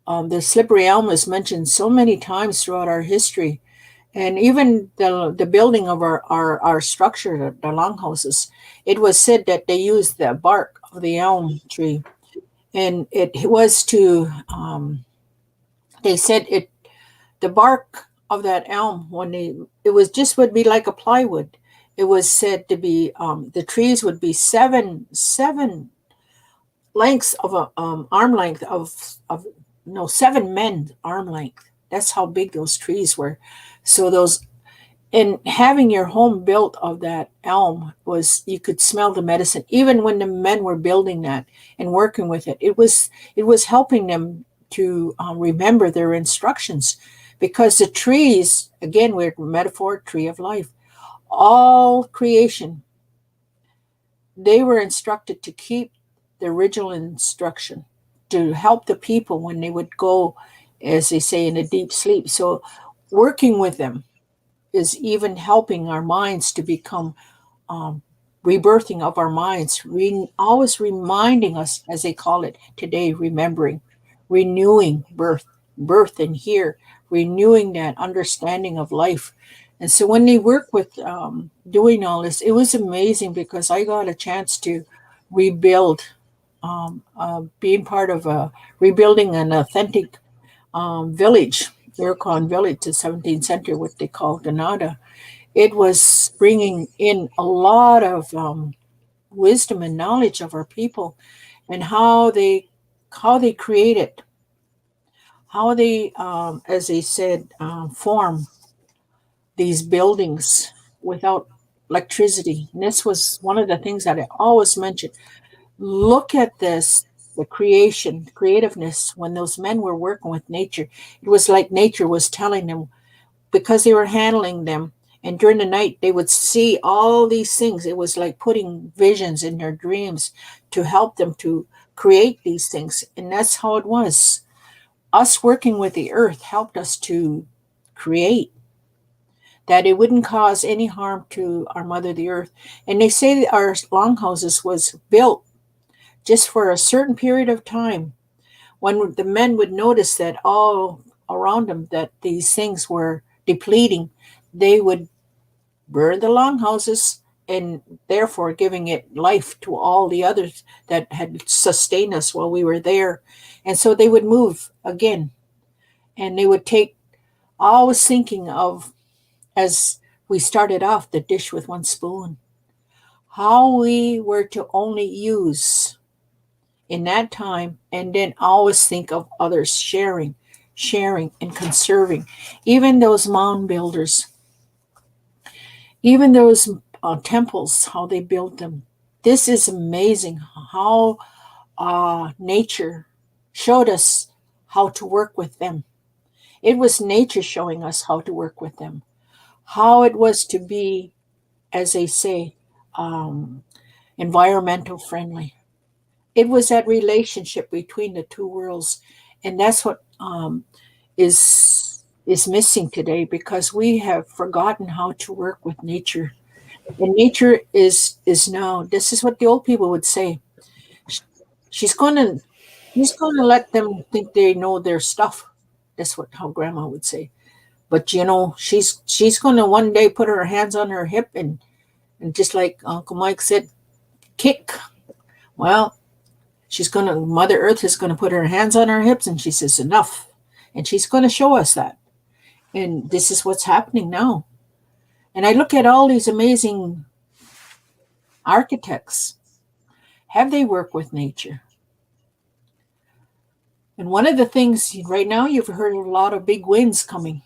Speaker 4: the slippery elm is mentioned so many times throughout our history, and even the building of our structure, the longhouses, it was said that they used the bark of the elm tree, and it was to they said the bark of that elm, when it would be like a plywood. It was said to be the trees would be seven lengths of a arm length of 7 men arm length. That's how big those trees were. So and having your home built of that elm you could smell the medicine. Even when the men were building that and working with it, it was helping them to remember their instructions, because the trees, again, we're metaphor, tree of life, all creation, they were instructed to keep the original instruction, to help the people when they would go, as they say, in a deep sleep. So working with them is even helping our minds to become rebirthing of our minds, always reminding us, as they call it today, remembering, renewing birth and here, renewing that understanding of life. And so when they work with doing all this, it was amazing because I got a chance to rebuild, being part of rebuilding an authentic village, Iroquois village, the 17th century, what they call Granada. It was bringing in a lot of wisdom and knowledge of our people and how they created, how they, as they said, form these buildings without electricity. And this was one of the things that I always mentioned. Look at this, the creativeness when those men were working with nature. It was like nature was telling them, because they were handling them. And during the night, they would see all these things. It was like putting visions in their dreams to help them to create these things. And that's how it was. Us working with the earth helped us to create, that it wouldn't cause any harm to our mother, the earth. And they say that our longhouses was built just for a certain period of time, when the men would notice that all around them that these things were depleting, they would burn the longhouses, and therefore giving it life to all the others that had sustained us while we were there. And so they would move again, and they would take, always thinking of, as we started off, the dish with one spoon, how we were to only use in that time, and then always think of others, sharing and conserving. Even those mound builders, even those temples, how they built them. This is amazing how nature showed us how to work with them. It was nature showing us how to work with them, how it was to be, as they say, environmental friendly. It was that relationship between the two worlds, and that's what is missing today, because we have forgotten how to work with nature. And nature is now. This is what the old people would say. She's gonna let them think they know their stuff. That's what how Grandma would say. But she's gonna one day put her hands on her hip and just like Uncle Mike said, kick. Well, Mother Earth is gonna put her hands on her hips, and she says enough, and she's gonna show us that. And this is what's happening now. And I look at all these amazing architects. Have they worked with nature? And one of the things right now, you've heard a lot of big winds coming.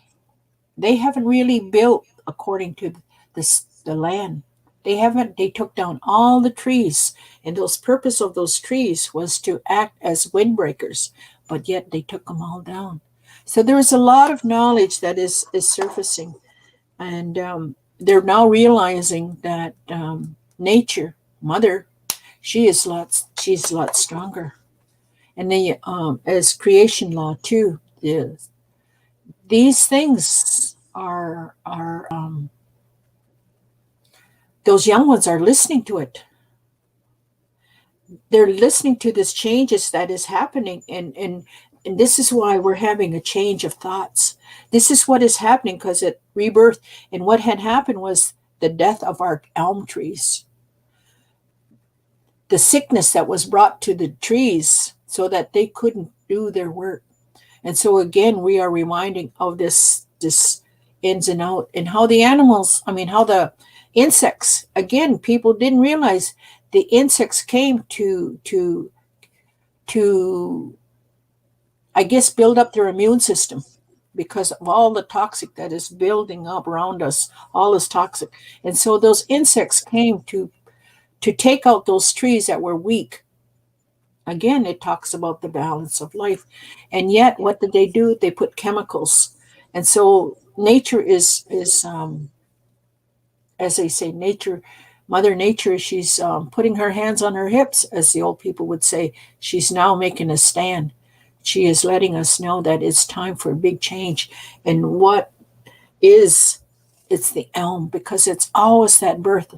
Speaker 4: They haven't really built according to the land. They took down all the trees, and the purpose of those trees was to act as windbreakers, but yet they took them all down. So there is a lot of knowledge that is surfacing, and they're now realizing that nature, Mother, she's a lot stronger. And they, as creation law too, these things are those young ones are listening to it. They're listening to this changes that is happening, and this is why we're having a change of thoughts. This is what is happening, because at rebirth, and what had happened was the death of our elm trees, the sickness that was brought to the trees so that they couldn't do their work. And so again, we are reminding of this ins and out, and how the animals, how the insects, again, people didn't realize the insects came to I guess build up their immune system, because of all the toxic that is building up around us, all is toxic. And so those insects came to take out those trees that were weak. Again, it talks about the balance of life. And yet, what did they do? They put chemicals. And so nature is as they say, Mother Nature, she's putting her hands on her hips, as the old people would say. She's now making a stand. She is letting us know that it's time for a big change. And it's the elm, because it's always that birth.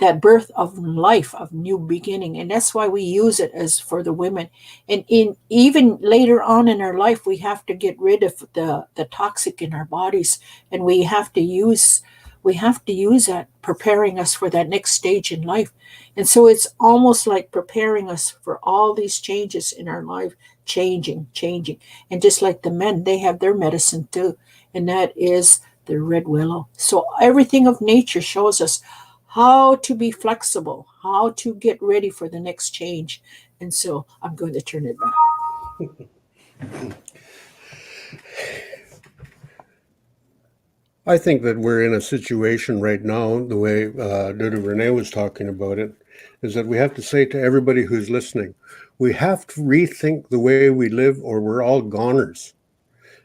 Speaker 4: that birth of life, of new beginning. And that's why we use it as for the women. And in even later on in our life, we have to get rid of the toxic in our bodies, and we have to use that, preparing us for that next stage in life. And so it's almost like preparing us for all these changes in our life, changing. And just like the men, they have their medicine too, and that is the red willow. So everything of nature shows us how to be flexible, how to get ready for the next change. And so I'm going to turn it back.
Speaker 3: I think that we're in a situation right now, the way Renee was talking about it, is that we have to say to everybody who's listening, we have to rethink the way we live, or we're all goners.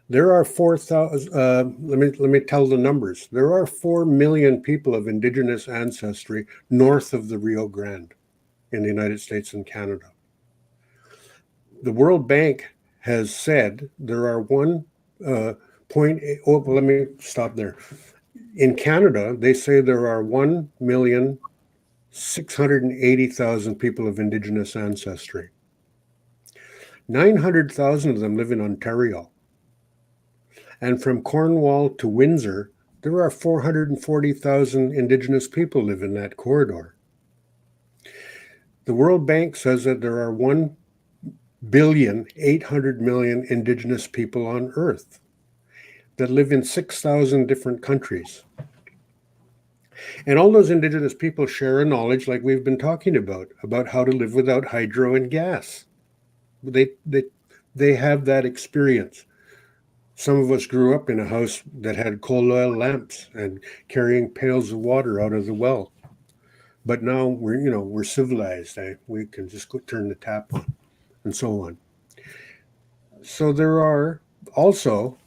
Speaker 3: There are 4,000, let me tell the numbers. There are 4 million people of indigenous ancestry north of the Rio Grande in the United States and Canada. The World Bank has said there are 1.8, let me stop there. In Canada, they say there are 1,680,000 people of indigenous ancestry. 900,000 of them live in Ontario. And from Cornwall to Windsor, there are 440,000 indigenous people live in that corridor. The World Bank says that there are 1,800,000,000 indigenous people on Earth that live in 6,000 different countries. And all those indigenous people share a knowledge, like we've been talking about how to live without hydro and gas. They have that experience. Some of us grew up in a house that had coal oil lamps and carrying pails of water out of the well. But now we're civilized. We can just go turn the tap on and so on. So there are also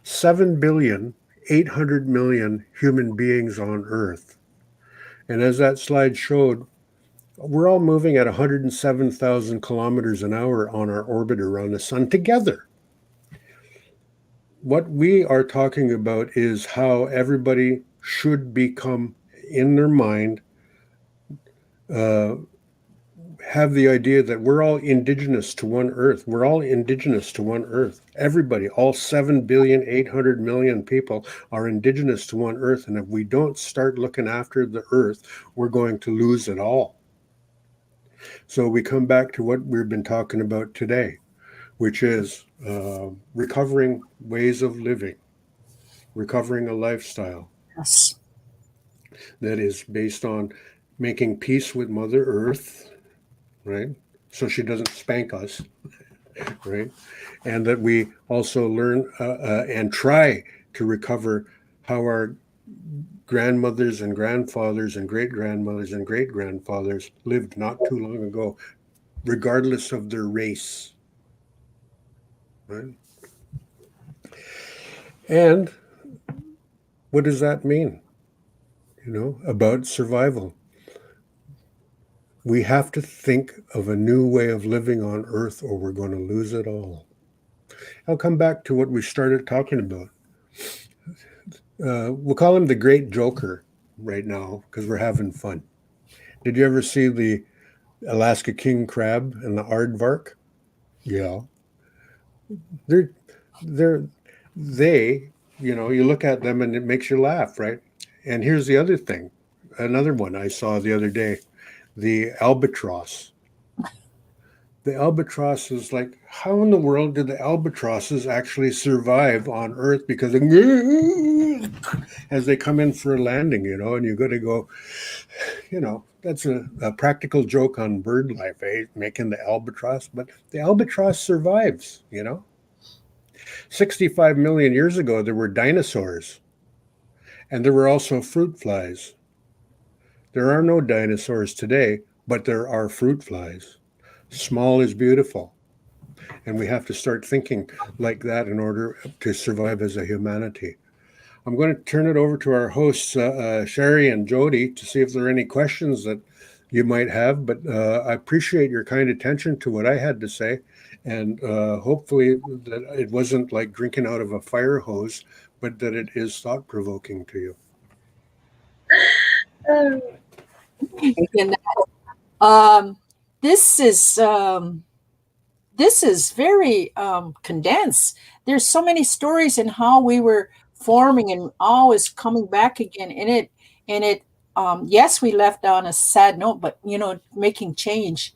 Speaker 3: 7,800,000,000 human beings on Earth. And as that slide showed, we're all moving at 107,000 kilometers an hour on our orbit around the sun together. What we are talking about is how everybody should become, in their mind, have the idea that we're all indigenous to one Earth. We're all indigenous to one Earth. Everybody, all 7,800,000,000 people are indigenous to one Earth. And if we don't start looking after the Earth, we're going to lose it all. So we come back to what we've been talking about today, which is recovering ways of living, recovering a lifestyle
Speaker 4: Yes.
Speaker 3: that is based on making peace with Mother Earth, right? So she doesn't spank us, right? And that we also learn and try to recover how our grandmothers and grandfathers and great-grandmothers and great-grandfathers lived not too long ago, regardless of their race, right? And what does that mean, about survival? We have to think of a new way of living on Earth, or we're going to lose it all. I'll come back to what we started talking about. We'll call him the Great Joker right now because we're having fun. Did you ever see the Alaska king crab and the aardvark? Yeah. They, you look at them and it makes you laugh, right? And here's the other thing. Another one I saw the other day, the albatross. The albatross is like, how in the world did the albatrosses actually survive on Earth? Because as they come in for a landing, and you got to go, that's a practical joke on bird life, making the albatross. But the albatross survives, 65 million years ago, there were dinosaurs. And there were also fruit flies. There are no dinosaurs today, but there are fruit flies. Small is beautiful. And we have to start thinking like that in order to survive as a humanity. I'm going to turn it over to our hosts, Sherry and Jody, to see if there are any questions that you might have. But I appreciate your kind attention to what I had to say. And hopefully that it wasn't like drinking out of a fire hose, but that it is thought-provoking to you.
Speaker 4: And, um, this is very condensed. There's so many stories in how we were forming and always coming back again. Yes, we left on a sad note, but making change.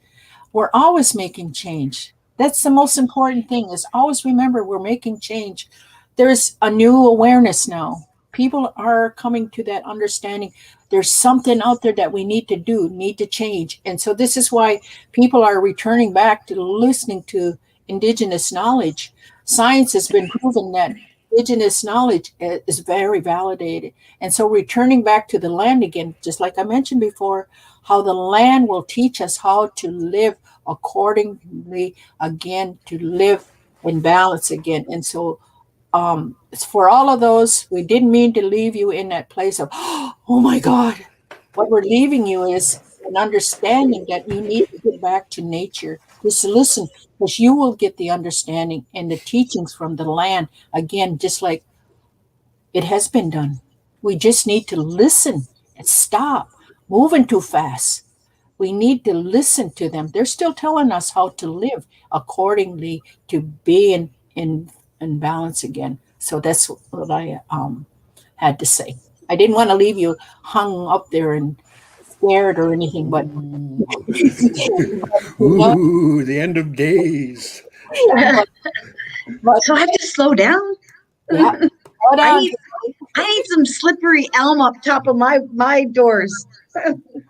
Speaker 4: We're always making change. That's the most important thing, is always remember we're making change. There's a new awareness now. People are coming to that understanding. There's something out there that we need to do, need to change. And so this is why people are returning back to listening to indigenous knowledge. Science has been proven that indigenous knowledge is very validated. And so returning back to the land again, just like I mentioned before, how the land will teach us how to live accordingly again, to live in balance again. And so it's for all of those, we didn't mean to leave you in that place of, oh my God. What we're leaving you is an understanding that you need to get back to nature. Just listen, because you will get the understanding and the teachings from the land again, just like it has been done. We just need to listen and stop moving too fast. We need to listen to them. They're still telling us how to live accordingly to be in balance again. So that's what I had to say. I didn't want to leave you hung up there and scared or anything, but
Speaker 3: Ooh, the end of days.
Speaker 2: So I have to slow down.
Speaker 4: yeah. Hold
Speaker 2: I
Speaker 4: on.
Speaker 2: need some slippery elm up top of my doors.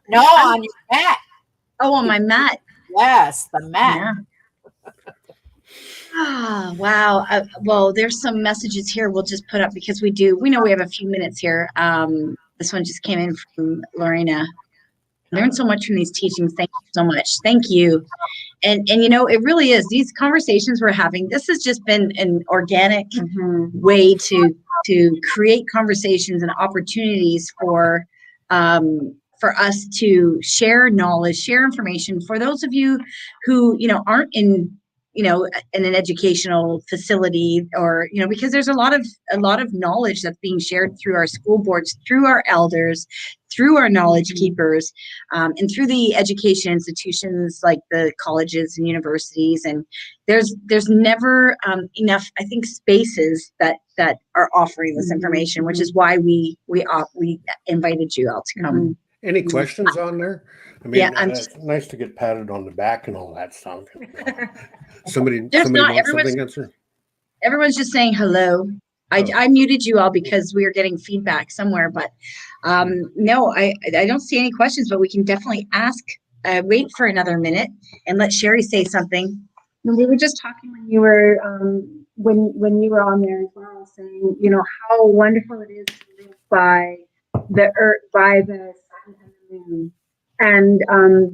Speaker 4: No, on your mat.
Speaker 2: Oh, on my mat.
Speaker 4: Yes, the mat.
Speaker 2: Yeah. Ah, wow. Well, there's some messages here we'll just put up because we know we have a few minutes here. This one just came in from Lorena. Learned so much from these teachings. Thank you so much. Thank you. And it really is. These conversations we're having, this has just been an organic way to create conversations and opportunities for us to share knowledge, share information for those of you who aren't in an educational facility, or because there's a lot of knowledge that's being shared through our school boards, through our elders, through our knowledge keepers, and through the education institutions like the colleges and universities. And there's never enough, I think, spaces that are offering this information, which is why we invited you all to come.
Speaker 3: Any questions on there? I mean,
Speaker 2: Yeah,
Speaker 3: it's nice to get patted on the back and all that stuff. Somebody
Speaker 2: There's not-
Speaker 3: wants something answered?
Speaker 2: Everyone's just saying hello. I muted you all because we were getting feedback somewhere, but no, I don't see any questions, but we can definitely ask. Wait for another minute and let Sherry say something.
Speaker 1: And we were just talking when you were when you were on there as well, saying how wonderful it is to live by the earth, by the sun and the moon, and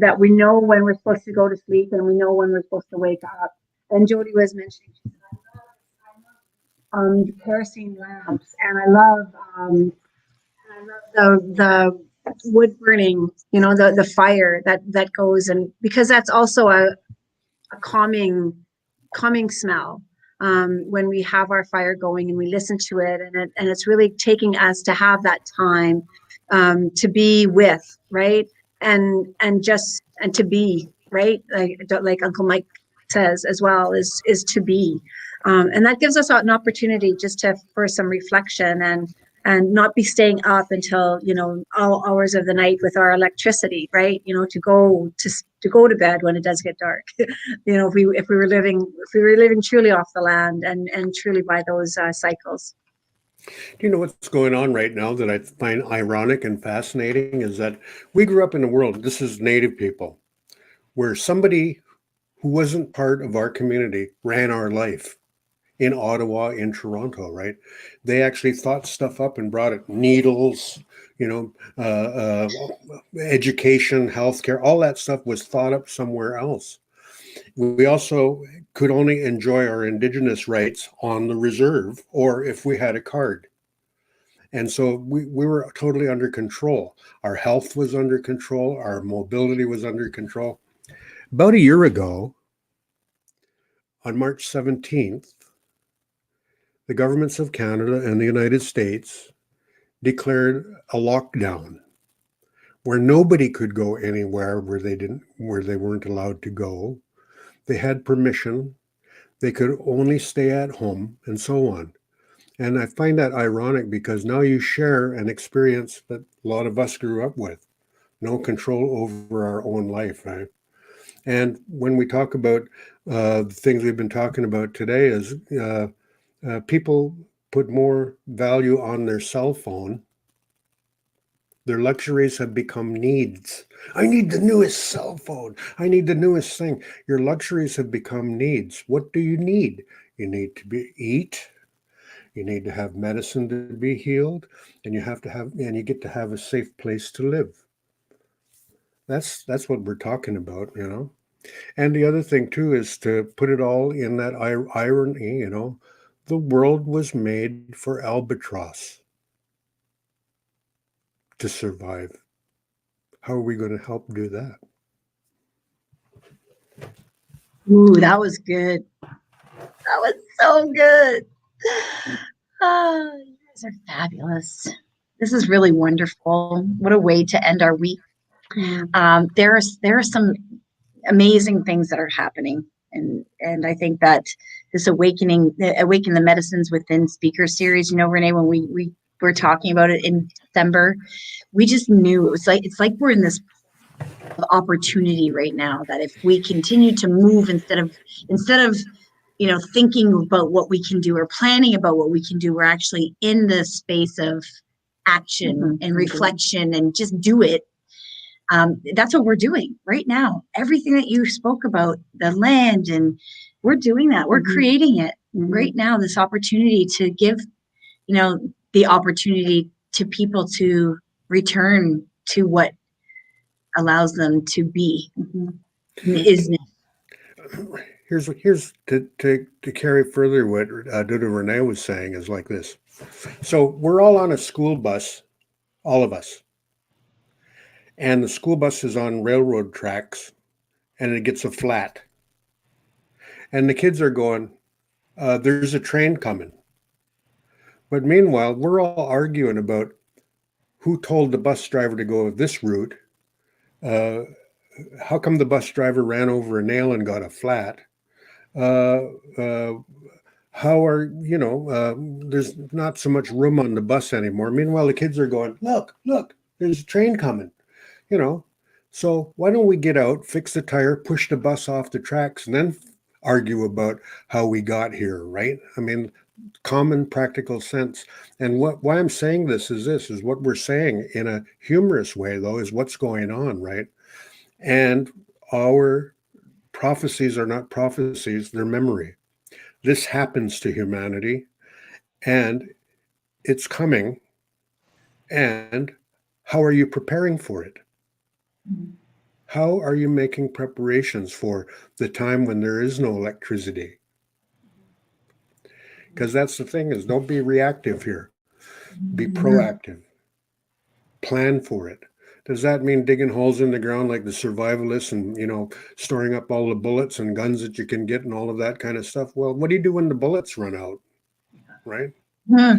Speaker 1: that we know when we're supposed to go to sleep and we know when we're supposed to wake up. And Jody was mentioning, she said, I love the kerosene lamps, and I love the wood burning, the fire that goes, and because that's also a calming smell when we have our fire going and we listen to it, and it's really taking us to have that time to be with, right, and to be, right, like Uncle Mike says as well, is to be, and that gives us an opportunity just for some reflection and not be staying up until all hours of the night with our electricity, right? To go to bed when it does get dark. If we were living truly off the land and truly by those cycles.
Speaker 3: Do you know what's going on right now that I find ironic and fascinating is that we grew up in a world, this is Native people, where somebody who wasn't part of our community ran our life. In Ottawa, in Toronto, right? They actually thought stuff up and brought it. Needles, education, healthcare, all that stuff was thought up somewhere else. We also could only enjoy our Indigenous rights on the reserve or if we had a card. And so we were totally under control. Our health was under control. Our mobility was under control. About a year ago, on March 17th, the governments of Canada and the United States declared a lockdown where nobody could go anywhere where they weren't allowed to go. They had permission. They could only stay at home, and so on. And I find that ironic because now you share an experience that a lot of us grew up with. No control over our own life, right? And when we talk about the things we've been talking about today, is people put more value on their cell phone. Their luxuries have become needs. I need the newest cell phone. I need the newest thing. Your luxuries have become needs. What do you need? You need to eat. You need to have medicine to be healed, and you get to have a safe place to live. That's what we're talking about, you know. And the other thing too is to put it all in that irony, you know. The world was made for albatross to survive. How are we going to help do that?
Speaker 2: Ooh, that was good. That was so good. Oh, you guys are fabulous. This is really wonderful. What a way to end our week. There are some amazing things that are happening. And I think that this Awaken the Medicines Within speaker series, you know, Renee, when we were talking about it in December, we just knew it's like we're in this opportunity right now, that if we continue to move instead of you know, thinking about what we can do or planning about what we can do, we're actually in the space of action and reflection and just do it. That's what we're doing right now. Everything that you spoke about, the land, and we're doing that. We're creating it right now, this opportunity to give, you know, the opportunity to people to return to what allows them to be. Is
Speaker 3: Here's to carry further what Duda Renee was saying is like this. So we're all on a school bus, all of us. And the school bus is on railroad tracks and it gets a flat. And the kids are going, there's a train coming. But meanwhile, we're all arguing about who told the bus driver to go this route. How come the bus driver ran over a nail and got a flat? How are, you know, there's not so much room on the bus anymore. Meanwhile, the kids are going, look, there's a train coming, you know. So why don't we get out, fix the tire, push the bus off the tracks, and then argue about how we got here, right? I mean, common practical sense. And why I'm saying this is what we're saying in a humorous way, though, is what's going on, right? And our prophecies are not prophecies, they're memory. This happens to humanity, and it's coming. And how are you preparing for it? How are you making preparations for the time when there is no electricity? Because that's the thing, is don't be reactive here. Be proactive. Plan for it. Does that mean digging holes in the ground like the survivalists and, you know, storing up all the bullets and guns that you can get and all of that kind of stuff? Well, what do you do when the bullets run out? Right? Yeah.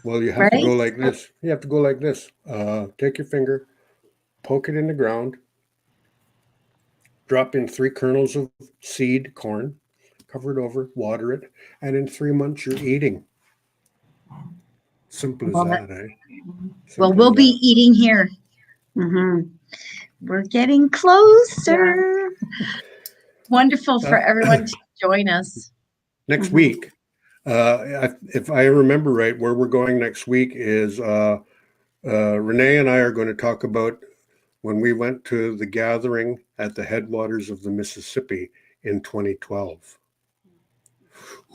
Speaker 3: Well, you have to go like this. You have to go like this. Take your finger, poke it in the ground, drop in 3 kernels of seed corn, cover it over, water it, and in 3 months you're eating. Simple as that, eh?
Speaker 2: Well, we'll be eating here. We're getting closer. Wonderful for everyone to join us.
Speaker 3: Next week, if I remember right, where we're going next week is Renee and I are going to talk about when we went to the gathering at the headwaters of the Mississippi in 2012.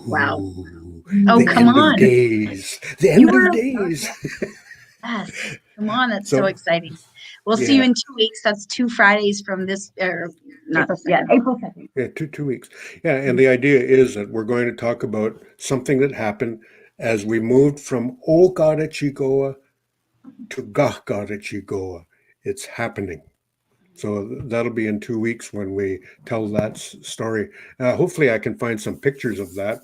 Speaker 2: Wow.
Speaker 3: Ooh,
Speaker 2: Oh, come on.
Speaker 3: Days. The end of days.
Speaker 2: Yes. Come on. That's so exciting. We'll see you in 2 weeks. That's 2 Fridays from this, April 2nd.
Speaker 3: Yeah, two weeks. Yeah, and the idea is that we're going to talk about something that happened as we moved from Kakaratsikowa to Kakaratsikowa. It's happening. So that'll be in 2 weeks when we tell that story. Hopefully I can find some pictures of that,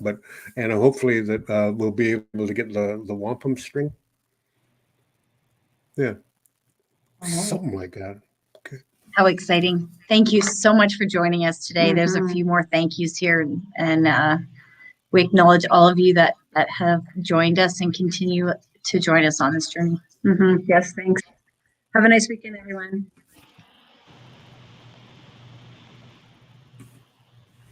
Speaker 3: and hopefully that we'll be able to get the wampum string. Yeah. Something like that.
Speaker 2: How exciting. Thank you so much for joining us today. There's a few more thank yous here, and we acknowledge all of you that have joined us and continue to join us on this journey.
Speaker 1: Yes, thanks. Have a nice weekend, everyone.